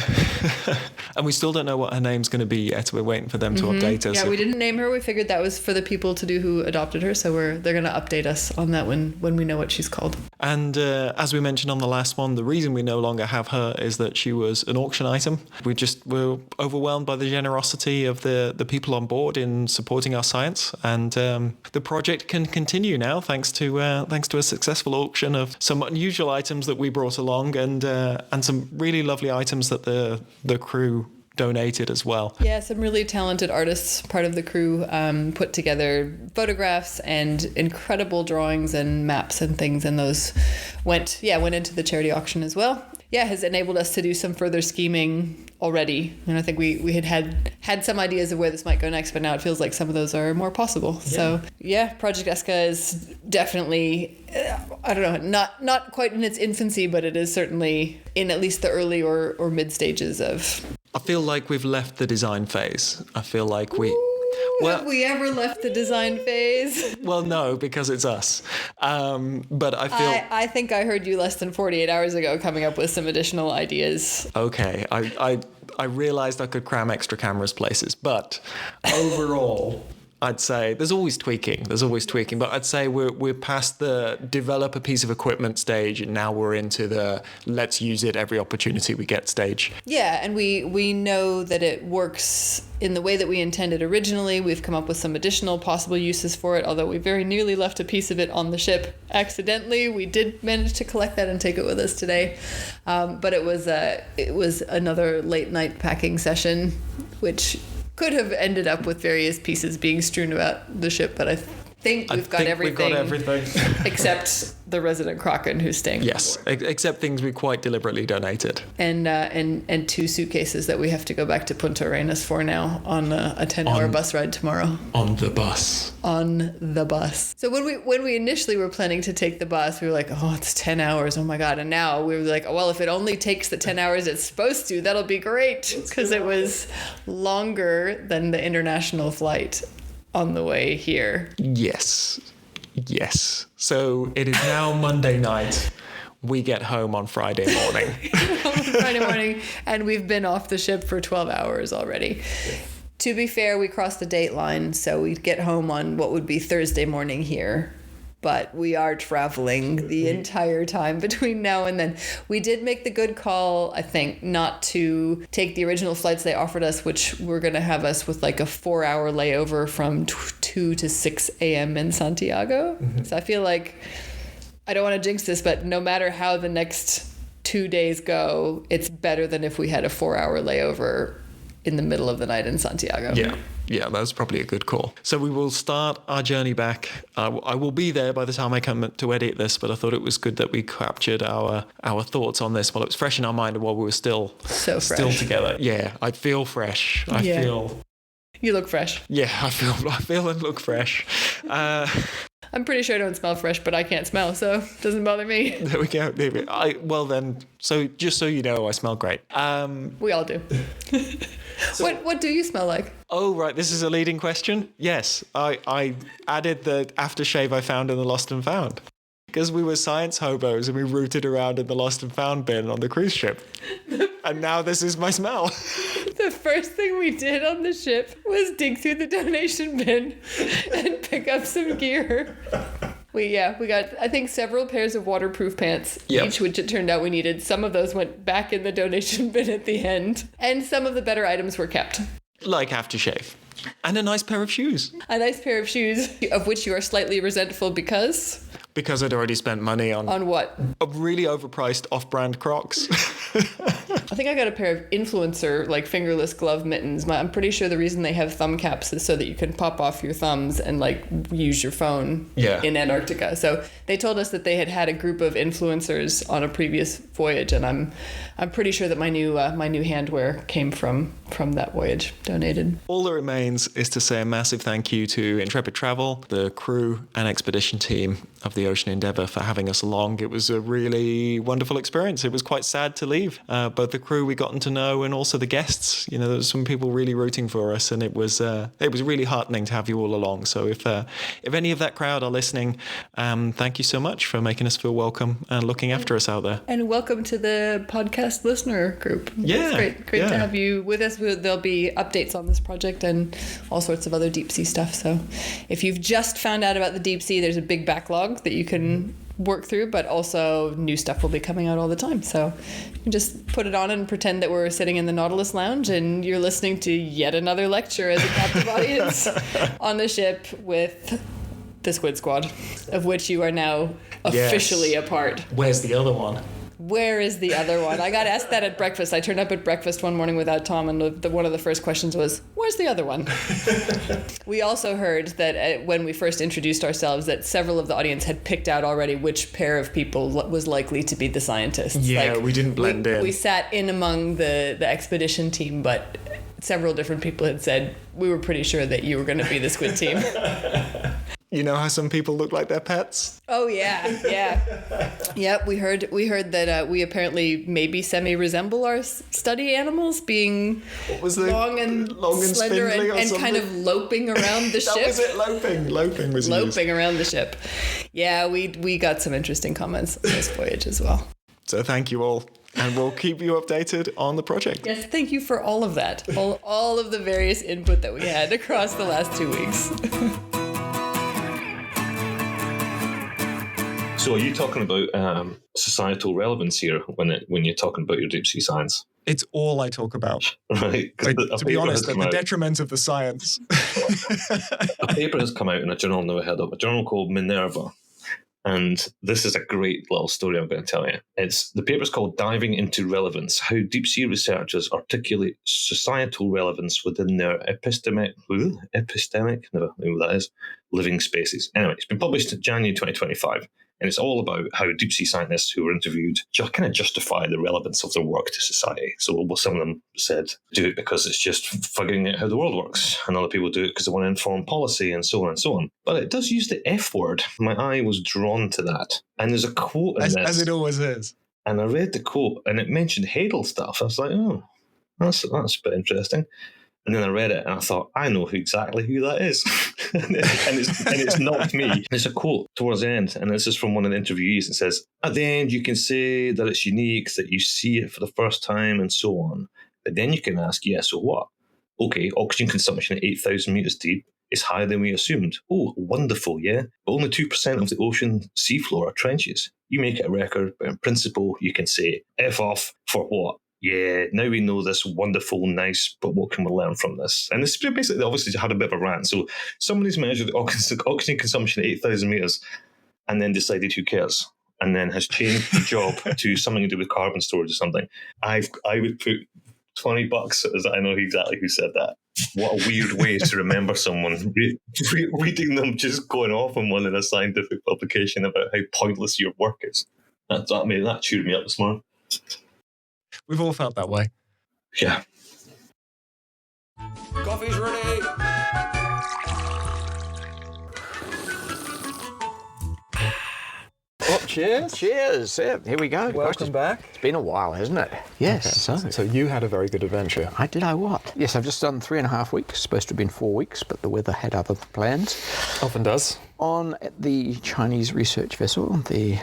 Speaker 1: And we still don't know what her name's going to be yet. We're waiting for them to update us.
Speaker 6: Yeah, we didn't name her. We figured that was for the people to do who adopted her. So they're going to update us on that when we know what she's called.
Speaker 1: And as we mentioned on the last one, the reason we no longer have her is that she was an auction item. We just were overwhelmed by the generosity of the people on board in supporting our science. And the project can continue now thanks to a successful auction of some unusual items that we brought along, and some really lovely items that the crew donated as well.
Speaker 6: Yeah, some really talented artists, part of the crew, put together photographs and incredible drawings and maps and things, and those went into the charity auction as well. has enabled us to do some further scheming already. And I think we had some ideas of where this might go next, but now it feels like some of those are more possible. Yeah. So Project Esca is definitely, I don't know, not quite in its infancy, but it is certainly in at least the early or mid stages of.
Speaker 1: I feel like we've left the design phase. I feel like
Speaker 6: have we ever left the design phase?
Speaker 1: Well, no, because it's us. But I feel...
Speaker 6: I think I heard you less than 48 hours ago coming up with some additional ideas.
Speaker 1: Okay. I realized I could cram extra cameras places, but overall... I'd say there's always tweaking, but I'd say we're past the develop a piece of equipment stage, and now we're into the let's use it every opportunity we get stage.
Speaker 6: Yeah, and we know that it works in the way that we intended originally. We've come up with some additional possible uses for it, although we very nearly left a piece of it on the ship accidentally. We did manage to collect that and take it with us today, but it was another late night packing session, which could have ended up with various pieces being strewn about the ship, but I think we've got everything except the resident Kraken who's staying.
Speaker 1: Yes, except things we quite deliberately donated.
Speaker 6: And 2 suitcases that we have to go back to Punta Arenas for now on a 10-hour bus ride tomorrow.
Speaker 1: On the bus.
Speaker 6: So when we initially were planning to take the bus, we were like, oh, it's 10 hours. Oh my God. And now we were like, well, if it only takes the 10 hours it's supposed to, that'll be great. Because it was longer than the international flight on the way here.
Speaker 1: Yes. So it is now Monday night. We get home on Friday morning.
Speaker 6: And we've been off the ship for 12 hours already. Yeah. To be fair, we crossed the date line, so we'd get home on what would be Thursday morning here. But we are traveling the entire time between now and then. We did make the good call, I think, not to take the original flights they offered us, which were going to have us with like a 4-hour layover from 2 to 6 a.m. in Santiago. Mm-hmm. So I feel like, I don't want to jinx this, but no matter how the next 2 days go, it's better than if we had a 4-hour layover in the middle of the night in Santiago.
Speaker 1: Yeah, that's probably a good call. So we will start our journey back. I will be there by the time I come to edit this, but I thought it was good that we captured our thoughts on this while it was fresh in our mind and while we were still together. Yeah, I feel fresh.
Speaker 6: You look fresh.
Speaker 1: Yeah, I feel and look fresh.
Speaker 6: I'm pretty sure I don't smell fresh, but I can't smell, so it doesn't bother me.
Speaker 1: There we go. So just so you know, I smell great.
Speaker 6: We all do. So, what do you smell like?
Speaker 1: Oh, right. This is a leading question. Yes, I added the aftershave I found in the Lost and Found. Because we were science hobos and we rooted around in the Lost and Found bin on the cruise ship. And now this is my smell.
Speaker 6: The first thing we did on the ship was dig through the donation bin and pick up some gear. We got, I think, several pairs of waterproof pants, each, which it turned out we needed. Some of those went back in the donation bin at the end. And some of the better items were kept.
Speaker 1: Like aftershave. And a nice pair of shoes.
Speaker 6: A nice pair of shoes, of which you are slightly resentful because...
Speaker 1: Because I'd already spent money on...
Speaker 6: On what?
Speaker 1: Really overpriced off-brand Crocs.
Speaker 6: I think I got a pair of influencer, like, fingerless glove mittens. I'm pretty sure the reason they have thumb caps is so that you can pop off your thumbs and, like, use your phone in Antarctica. So they told us that they had a group of influencers on a previous voyage, and I'm pretty sure that my new handwear came from that voyage, donated.
Speaker 1: All that remains is to say a massive thank you to Intrepid Travel, the crew and expedition team of the Ocean Endeavour for having us along. It was a really wonderful experience. It was quite sad to leave. Both the crew we gotten to know and also the guests. You know, there was some people really rooting for us, and it was really heartening to have you all along. So if any of that crowd are listening, thank you so much for making us feel welcome and looking after us out there.
Speaker 6: And welcome to the podcast listener group.
Speaker 1: Yeah,
Speaker 6: it's great to have you with us. There'll be updates on this project and all sorts of other deep sea stuff. So if you've just found out about the deep sea, there's a big backlog that you can work through, but also new stuff will be coming out all the time. So you can just put it on and pretend that we're sitting in the Nautilus Lounge and you're listening to yet another lecture as a captive audience on the ship with the Squid Squad, of which you are now officially a part.
Speaker 1: Where's the other one?
Speaker 6: Where is the other one? I got asked that at breakfast. I turned up at breakfast one morning without Thom, and one of the first questions was, where's the other one? We also heard that when we first introduced ourselves, that several of the audience had picked out already which pair of people was likely to be the scientists.
Speaker 1: Yeah, we didn't blend in.
Speaker 6: We sat in among the expedition team, but several different people had said, we were pretty sure that you were going to be the squid team.
Speaker 1: You know how some people look like their pets?
Speaker 6: Oh yeah. Yep, we heard that we apparently maybe semi-resemble our study animals, being long and slender and kind of loping around the ship.
Speaker 1: That was it, loping was
Speaker 6: loping around the ship. Yeah, we got some interesting comments on this voyage as well.
Speaker 1: So thank you all. And we'll keep you updated on the project.
Speaker 6: Yes, thank you for all of that. All of the various input that we had across the last 2 weeks.
Speaker 2: So are you talking about societal relevance here when you're talking about your deep sea science?
Speaker 1: It's all I talk about.
Speaker 2: Right.
Speaker 1: To be honest, at the detriment of the science.
Speaker 2: A paper has come out in a journal I've never heard of, a journal called Minerva. And this is a great little story I'm going to tell you. The paper's called Diving into Relevance, How Deep Sea Researchers Articulate Societal Relevance Within Their Epistemic, never knew what that is, living spaces. Anyway, it's been published in January 2025. And it's all about how deep sea scientists who were interviewed kind of justify the relevance of their work to society. So some of them said, do it because it's just figuring out how the world works. And other people do it because they want to inform policy and so on and so on. But it does use the F word. My eye was drawn to that. And there's a quote in this.
Speaker 1: As it always is.
Speaker 2: And I read the quote and it mentioned Hadal stuff. I was like, oh, that's a bit interesting. And then I read it and I thought, I know exactly who that is. and it's not me. There's a quote towards the end, and this is from one of the interviewees. It says, at the end, you can say that it's unique, that you see it for the first time and so on. But then you can ask, yeah, so what? Okay, oxygen consumption at 8,000 meters deep is higher than we assumed. Oh, wonderful, yeah? But only 2% of the ocean seafloor are trenches. You make it a record, but in principle, you can say, F off for what? Yeah, now we know this wonderful, nice, but what can we learn from this? And this basically obviously had a bit of a rant. So somebody's measured the oxygen consumption at 8,000 meters and then decided who cares, and then has changed the job to something to do with carbon storage or something. I would put $20 as I know exactly who said that. What a weird way to remember someone, reading them just going off on one in a scientific publication about how pointless your work is. That cheered me up this morning.
Speaker 1: We've all felt that way.
Speaker 2: Yeah.
Speaker 3: Coffee's ready.
Speaker 7: Oh, cheers.
Speaker 8: Cheers. Yeah, here we go.
Speaker 7: Welcome back.
Speaker 8: It's been a while, hasn't it? Yes.
Speaker 7: Okay. So you had a very good adventure.
Speaker 8: I did. I what? Yes, I've just done 3.5 weeks. Supposed to have been 4 weeks, but the weather had other plans.
Speaker 7: Often does.
Speaker 8: On the Chinese research vessel, the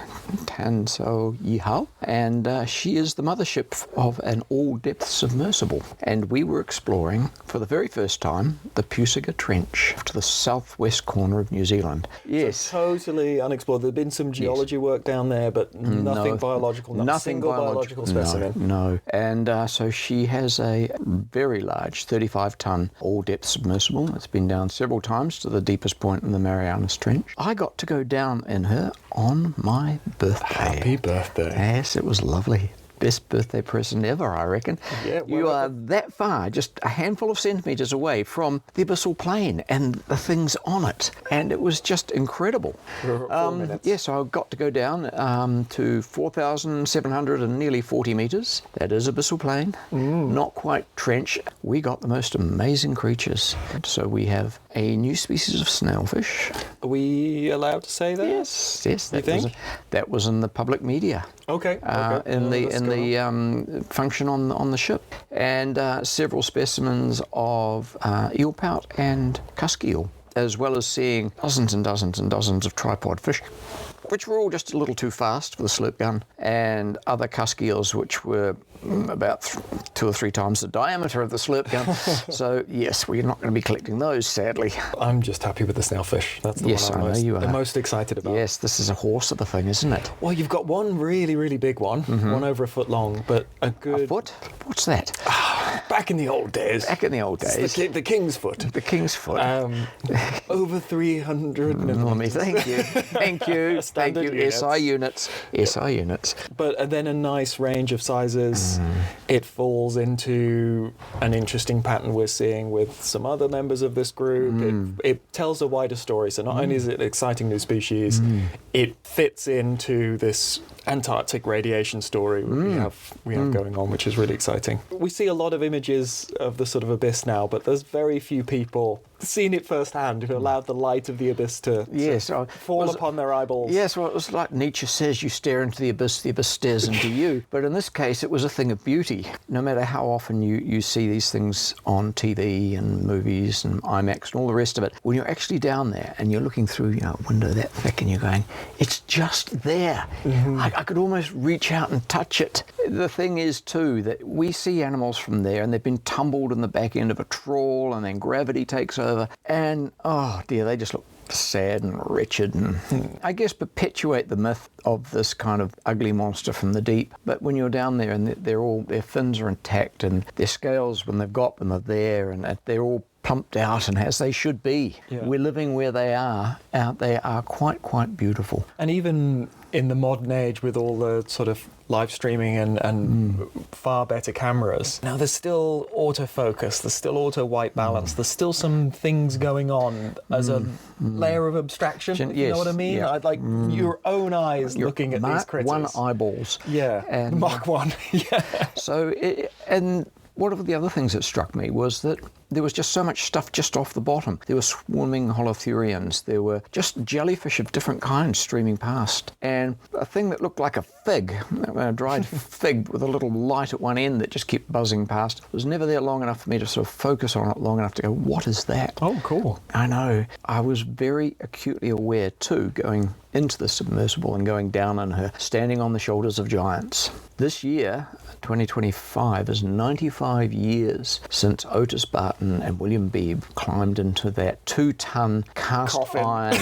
Speaker 8: Tanzhou Yihao, and she is the mothership of an all-depth submersible. And we were exploring, for the very first time, the Pusiga Trench to the southwest corner of New Zealand. Yes.
Speaker 7: So totally unexplored. There'd been some geology work down there, but nothing biological, not a single biological specimen.
Speaker 8: No. And so she has a very large 35-ton all-depth submersible. It's been down several times to the deepest point in the Marianas Trench. I got to go down in her on my birthday.
Speaker 7: Happy birthday.
Speaker 8: Yes, it was lovely. Best birthday present ever, I reckon.
Speaker 7: Yeah,
Speaker 8: you are that far, just a handful of centimetres away from the abyssal plain and the things on it. And it was just incredible.
Speaker 7: For 4 minutes.
Speaker 8: Yeah, so I got to go down to 4,700 and nearly 40 metres. That is abyssal plain, not quite trench. We got the most amazing creatures. So we have a new species of snailfish.
Speaker 7: Are we allowed to say that?
Speaker 8: Yes. That was in the public media.
Speaker 7: Okay.
Speaker 8: In the function on the ship, and several specimens of eel pout and cusk eel, as well as seeing dozens and dozens and dozens of tripod fish, which were all just a little too fast for the sloop gun, and other cusk eels which were about 2 or 3 times the diameter of the sloop gun. So yes, we're not going to be collecting those, sadly.
Speaker 7: I'm just happy with the snailfish. That's the one I'm most excited about.
Speaker 8: Yes, this is a horse of a thing, isn't it?
Speaker 7: Well, you've got one really, really big one, one over a foot long, but a good...
Speaker 8: A foot? What's that?
Speaker 7: Back in the old days.
Speaker 8: Back in the old days.
Speaker 7: It's the King's Foot.
Speaker 8: The King's Foot.
Speaker 7: Over 300 millimeters.
Speaker 8: Thank you. Thank you. Thank you.
Speaker 7: Units.
Speaker 8: SI units. SI units.
Speaker 7: But then a nice range of sizes. It falls into an interesting pattern we're seeing with some other members of this group. It tells a wider story. So not only is it an exciting new species, it fits into this Antarctic radiation story we have going on, which is really exciting. We see a lot of images of the sort of abyss now, but there's very few people seen it firsthand who allowed the light of the abyss to fall upon their eyeballs.
Speaker 8: Yes, well, it was like Nietzsche says, you stare into the abyss stares into you. But in this case, it was a thing of beauty. No matter how often you see these things on TV and movies and IMAX and all the rest of it, when you're actually down there and you're looking through a window that thick and you're going, it's just there. I could almost reach out and touch it. The thing is, too, that we see animals from there and they've been tumbled in the back end of a trawl and then gravity takes over. And, oh dear, they just look sad and wretched and I guess perpetuate the myth of this kind of ugly monster from the deep. But when you're down there and their fins are intact and their scales, when they've got them, are there and they're all plumped out and as they should be. We're living where they are out there are quite beautiful.
Speaker 7: And even in the modern age with all the sort of live streaming and far better cameras, now there's still autofocus, there's still auto white balance, there's still some things going on as a layer of abstraction, if you know what I mean?
Speaker 8: Yeah.
Speaker 7: I'd like your own eyes looking at these critters.
Speaker 8: Mark 1 eyeballs.
Speaker 7: Yeah,
Speaker 8: and
Speaker 7: Mark 1. Yeah.
Speaker 8: So, and one of the other things that struck me was that there was just so much stuff just off the bottom. There were swimming holothurians. There were just jellyfish of different kinds streaming past. And a thing that looked like a fig, a dried fig with a little light at one end that just kept buzzing past, was never there long enough for me to sort of focus on it long enough to go, what is that?
Speaker 7: Oh, cool.
Speaker 8: I know. I was very acutely aware too, going into the submersible and going down on her, standing on the shoulders of giants. This year, 2025, is 95 years since Otis Barton and William Beebe climbed into that 2-ton cast iron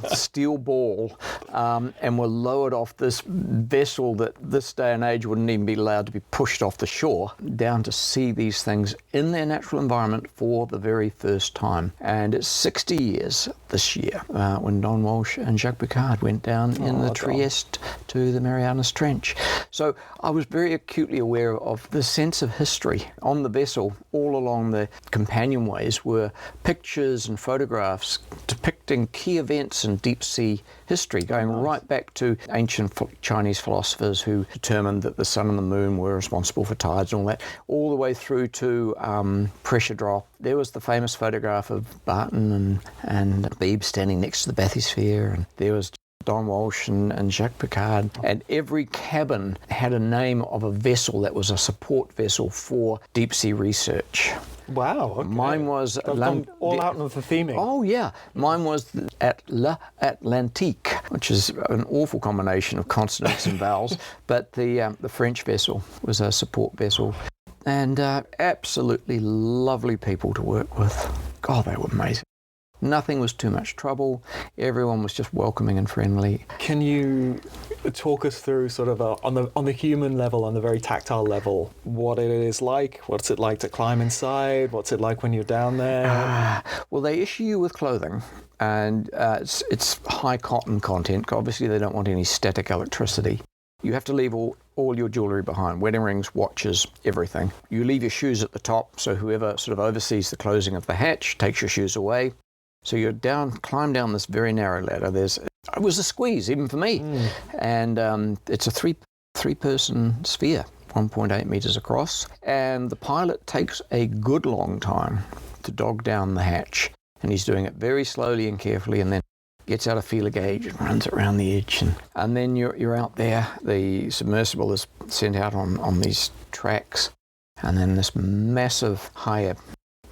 Speaker 8: steel ball, and were lowered off this vessel that this day and age wouldn't even be allowed to be pushed off the shore, down to see these things in their natural environment for the very first time. And it's 60 years this year when Don Walsh and Jacques Picard went down in the Trieste to the Marianas Trench. So I was very acutely aware of the sense of history on the vessel. All along the companionways were pictures and photographs depicting key events in deep sea history, going right back to ancient Chinese philosophers who determined that the sun and the moon were responsible for tides and all that, all the way through to pressure drop. There was the famous photograph of Barton and Beebe standing next to the bathysphere, and there was Don Walsh and Jacques Picard, and every cabin had a name of a vessel that was a support vessel for deep sea research.
Speaker 7: Wow. Okay.
Speaker 8: Mine was
Speaker 7: all out of the theming.
Speaker 8: Oh yeah, mine was at l'Atlantique, which is an awful combination of consonants and vowels. But the French vessel was a support vessel, and absolutely lovely people to work with. God, they were amazing. Nothing was too much trouble. Everyone was just welcoming and friendly.
Speaker 7: Can you talk us through sort of on the human level, on the very tactile level, what it is like? What's it like to climb inside? What's it like when you're down there?
Speaker 8: Well, they issue you with clothing, and it's high cotton content. Obviously, they don't want any static electricity. You have to leave all your jewellery behind, wedding rings, watches, everything. You leave your shoes at the top, so whoever sort of oversees the closing of the hatch takes your shoes away. So you're climb down this very narrow ladder. It was a squeeze, even for me. And it's a three-person sphere, 1.8 meters across. And the pilot takes a good long time to dog down the hatch. And he's doing it very slowly and carefully, and then gets out a feeler gauge and runs it around the edge. And then you're out there. The submersible is sent out on these tracks. And then this massive higher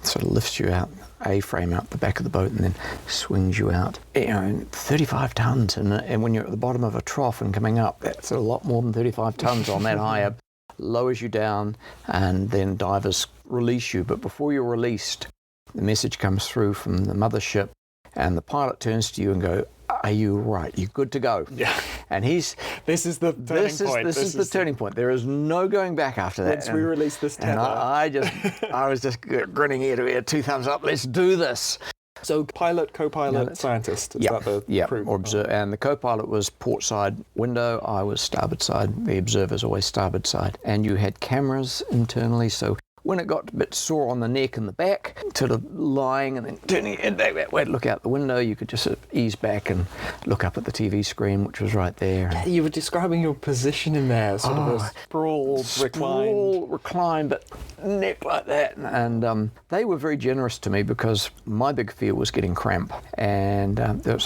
Speaker 8: sort of lifts you out, A-frame out the back of the boat, and then swings you out. 35 tons, and when you're at the bottom of a trough and coming up, that's a lot more than 35 tons on that high up. Lowers you down, and then divers release you. But before you're released, the message comes through from the mothership, and the pilot turns to you and goes, "Are you right? You good to go?"
Speaker 7: Yeah.
Speaker 8: And
Speaker 7: this is the turning point.
Speaker 8: This is the turning point. There is no going back after that.
Speaker 7: Once we release this tether.
Speaker 8: And I was just grinning ear to ear, 2 thumbs up, let's do this.
Speaker 7: So pilot, co-pilot, scientist. Is that the crew?
Speaker 8: And the co-pilot was port side window. I was starboard side. The observer's always starboard side. And you had cameras internally, so when it got a bit sore on the neck and the back, sort of lying and then turning your head back that way to look out the window, you could just sort of ease back and look up at the TV screen, which was right there.
Speaker 7: Yeah, you were describing your position in there, sort of a sprawled,
Speaker 8: recline, but neck like that. And they were very generous to me because my big fear was getting cramp. And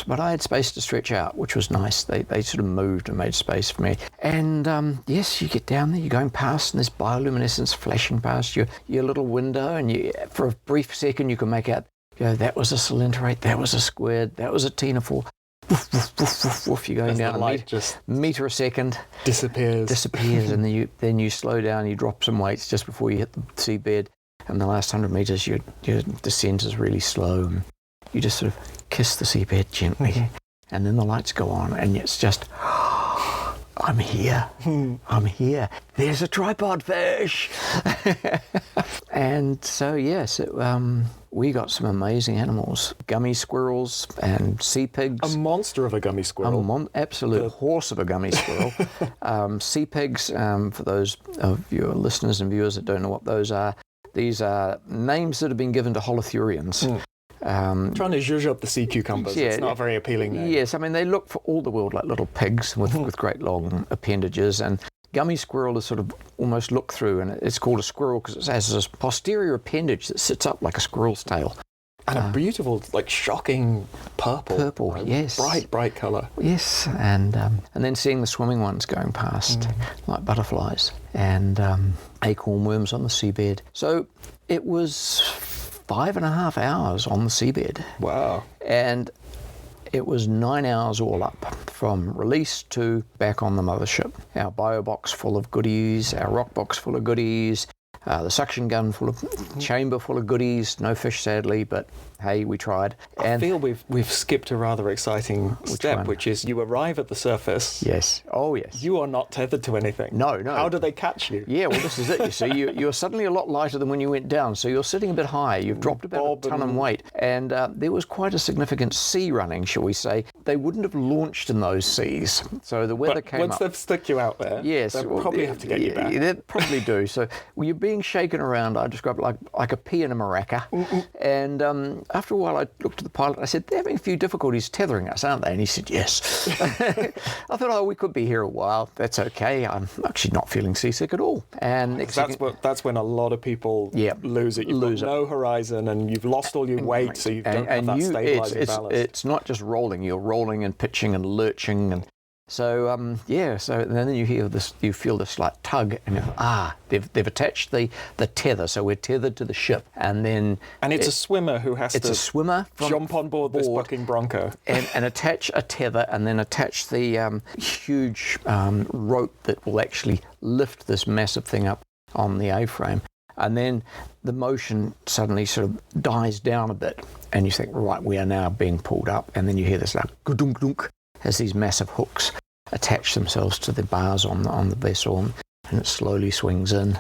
Speaker 8: but I had space to stretch out, which was nice. They sort of moved and made space for me. And yes, you get down there, you're going past, and there's bioluminescence flashing past your little window, and for a brief second you can make out, that was a coelenterate, that was a squid, that was a ctenophore. Woof, woof, woof, woof, woof. You're going down a light just meter a second.
Speaker 7: Disappears,
Speaker 8: and then you slow down, you drop some weights just before you hit the seabed, and the last 100 meters your descent is really slow, and you just sort of kiss the seabed gently, and then the lights go on, and it's just... I'm here. I'm here. There's a tripod fish. And so, yes, we got some amazing animals. Gummy squirrels and sea pigs.
Speaker 7: A monster of a gummy squirrel.
Speaker 8: Absolute horse of a gummy squirrel. Sea pigs, for those of your listeners and viewers that don't know what those are, these are names that have been given to holothurians.
Speaker 7: Trying to zhuzh up the sea cucumbers. It's not a very appealing name.
Speaker 8: Yes, I mean, they look for all the world like little pigs with great long appendages, and gummy squirrel is sort of almost look through, and it's called a squirrel because it has this posterior appendage that sits up like a squirrel's tail.
Speaker 7: And a beautiful, shocking purple.
Speaker 8: Yes.
Speaker 7: Bright colour.
Speaker 8: Yes, and then seeing the swimming ones going past, like butterflies, and acorn worms on the seabed. So it was 5.5 hours on the seabed.
Speaker 7: Wow.
Speaker 8: And it was 9 hours all up, from release to back on the mothership. Our bio box full of goodies, our rock box full of goodies, the suction gun full of, chamber full of goodies. No fish, sadly, but hey, we tried.
Speaker 7: And I feel we've skipped a rather exciting step, which is you arrive at the surface.
Speaker 8: Yes. Oh, yes.
Speaker 7: You are not tethered to anything.
Speaker 8: No.
Speaker 7: How do they catch you?
Speaker 8: Yeah, well, this is it. You see, you're suddenly a lot lighter than when you went down, so you're sitting a bit high. You've dropped about a ton in weight, and there was quite a significant sea running, shall we say. They wouldn't have launched in those seas, so the weather came up.
Speaker 7: Once they've stuck you out there,
Speaker 8: yes,
Speaker 7: they'll probably have to get you back.
Speaker 8: They probably do. So you're being shaken around. I describe it like a pea in a maraca. And after a while, I looked at the pilot. I said, "They're having a few difficulties tethering us, aren't they?" And he said, "Yes." I thought, we could be here a while. That's okay. I'm actually not feeling seasick at all. And
Speaker 7: that's when a lot of people lose it. You've got no horizon, and you've lost all your weight, so you don't have that stabilizing ballast.
Speaker 8: It's not just rolling. You're rolling and pitching and lurching, and so So then you feel this slight tug, and they've attached the tether, so we're tethered to the ship, and
Speaker 7: it's a swimmer who has to jump on board this bucking bronco
Speaker 8: and attach a tether, and then attach the huge rope that will actually lift this massive thing up on the A-frame. And then the motion suddenly sort of dies down a bit, and you think, right, we are now being pulled up, and then you hear this like gudunk dunk as these massive hooks attach themselves to the bars on the vessel, and it slowly swings in.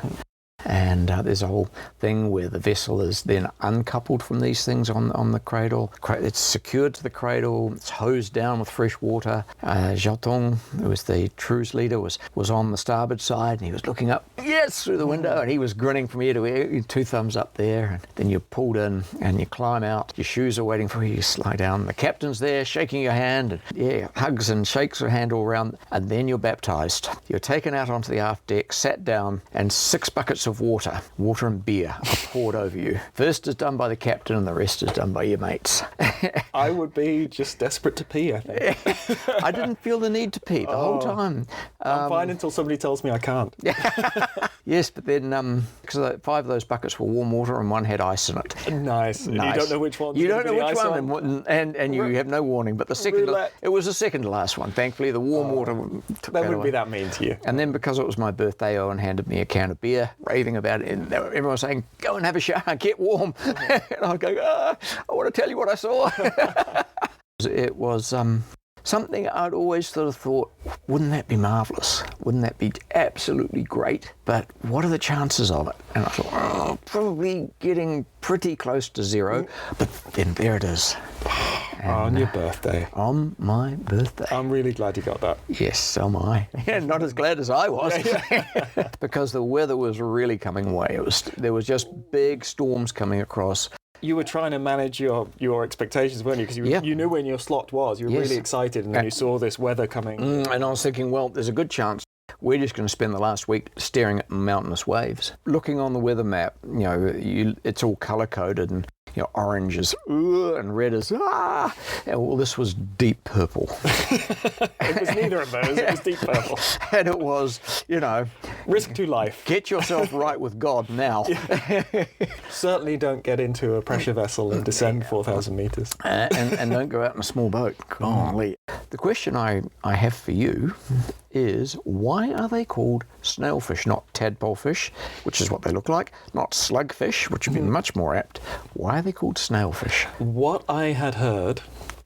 Speaker 8: And there's a whole thing where the vessel is then uncoupled from these things on the cradle. It's secured to the cradle. It's hosed down with fresh water. Thom, who was the cruise leader, was on the starboard side, and he was looking up, through the window, and he was grinning from ear to ear, 2 thumbs up there. And then you're pulled in, and you climb out. Your shoes are waiting for you. You slide down. The captain's there, shaking your hand, and hugs and shakes your hand all around. And then you're baptized. You're taken out onto the aft deck, sat down, and 6 buckets of water and beer are poured over you. First is done by the captain, and the rest is done by your mates.
Speaker 7: I would be just desperate to pee, I think.
Speaker 8: I didn't feel the need to pee the whole time.
Speaker 7: I'm fine until somebody tells me I can't.
Speaker 8: Yes, but then because 5 of those buckets were warm water and 1 had ice in it.
Speaker 7: Nice. And you don't know which one.
Speaker 8: You don't know which one, and you have no warning. But the second, it was the second to last one. Thankfully, the warm water took that
Speaker 7: wouldn't be that mean to you.
Speaker 8: And then because it was my birthday, Owen handed me a can of beer, raving about it. And everyone was saying, "Go and have a shower, get warm." And I go, "I want to tell you what I saw." It was something I'd always sort of thought, wouldn't that be marvellous? Wouldn't that be absolutely great? But what are the chances of it? And I thought, probably getting pretty close to zero. But then there it is.
Speaker 7: On your birthday.
Speaker 8: On my birthday.
Speaker 7: I'm really glad you got that.
Speaker 8: Yes, so am I. Yeah, not as glad as I was. Because the weather was really coming away. There was just big storms coming across.
Speaker 7: You were trying to manage your expectations, weren't you? Because you knew when your slot was. You were really excited, and then you saw this weather coming.
Speaker 8: And I was thinking, well, there's a good chance we're just going to spend the last week staring at mountainous waves. Looking on the weather map, it's all colour-coded, and orange is and red is ah. And, well, this was deep purple.
Speaker 7: It was neither of those. It was deep purple.
Speaker 8: And it was,
Speaker 7: risk to life.
Speaker 8: Get yourself right with God now.
Speaker 7: Certainly don't get into a pressure vessel and descend 4,000 metres.
Speaker 8: And don't go out in a small boat. Golly. The question I have for you is, why are they called snailfish, not tadpolefish, which is what they look like, not slugfish, which would be much more apt? Why are they called snailfish?
Speaker 7: What I had heard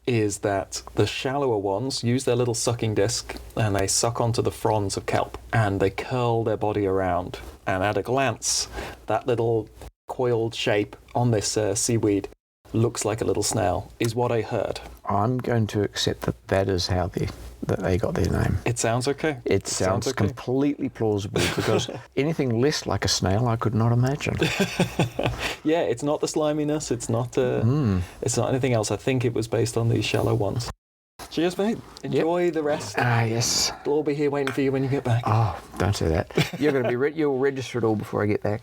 Speaker 7: is that the shallower ones use their little sucking disc and they suck onto the fronds of kelp and they curl their body around. And at a glance, that little coiled shape on this seaweed looks like a little snail, is what I heard.
Speaker 8: I'm going to accept that is how they got their name.
Speaker 7: It sounds okay.
Speaker 8: It sounds okay. Completely plausible, because anything less like a snail I could not imagine.
Speaker 7: Yeah, it's not the sliminess, it's not anything else. I think it was based on these shallow ones. Cheers, mate. Enjoy the rest.
Speaker 8: Yes.
Speaker 7: We'll all be here waiting for you when you get back.
Speaker 8: Oh, don't say that. You're going to be you'll register it all before I get back.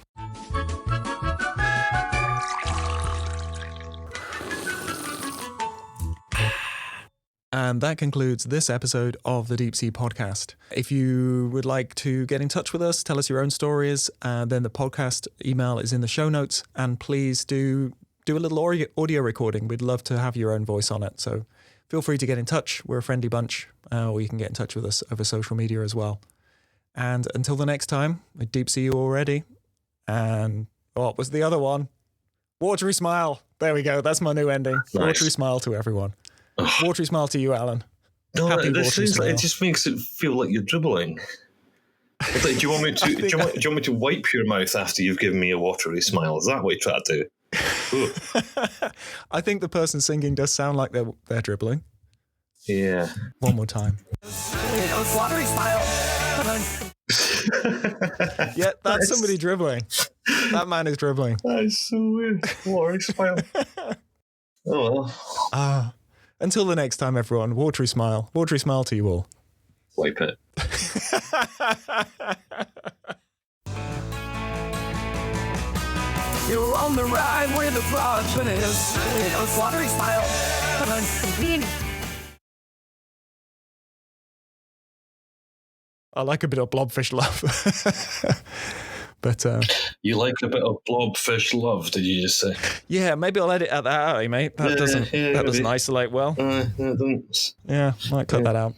Speaker 1: And that concludes this episode of the Deep Sea Podcast. If you would like to get in touch with us, tell us your own stories, then the podcast email is in the show notes. And please do a little audio recording. We'd love to have your own voice on it. So feel free to get in touch. We're a friendly bunch, or you can get in touch with us over social media as well. And until the next time, I deep sea you already. And what was the other one? Watery smile. There we go. That's my new ending. Nice. Watery smile to everyone. Watery smile to you, Alan.
Speaker 2: No,
Speaker 1: Happy
Speaker 2: this
Speaker 1: watery
Speaker 2: seems
Speaker 1: smile.
Speaker 2: like, it just makes it feel like you're dribbling. It's like, do you want me to wipe your mouth after you've given me a watery smile? Is that what you try to do?
Speaker 1: I think the person singing does sound like they're dribbling.
Speaker 2: Yeah.
Speaker 1: One more time.
Speaker 3: Watery smile.
Speaker 1: Yeah, that's somebody dribbling. That man is dribbling.
Speaker 2: That is so weird. Watery smile. Oh well.
Speaker 1: Until the next time, everyone, watery smile. Watery smile to you all.
Speaker 2: Wipe it.
Speaker 3: You're on the ride where the frog is. Watery smile.
Speaker 1: I like a bit of blobfish love. But
Speaker 2: you like a bit of blobfish love, did you just say?
Speaker 1: Yeah, maybe I'll edit that out, mate. That doesn't isolate well.
Speaker 2: It doesn't.
Speaker 1: Yeah, might cut that out.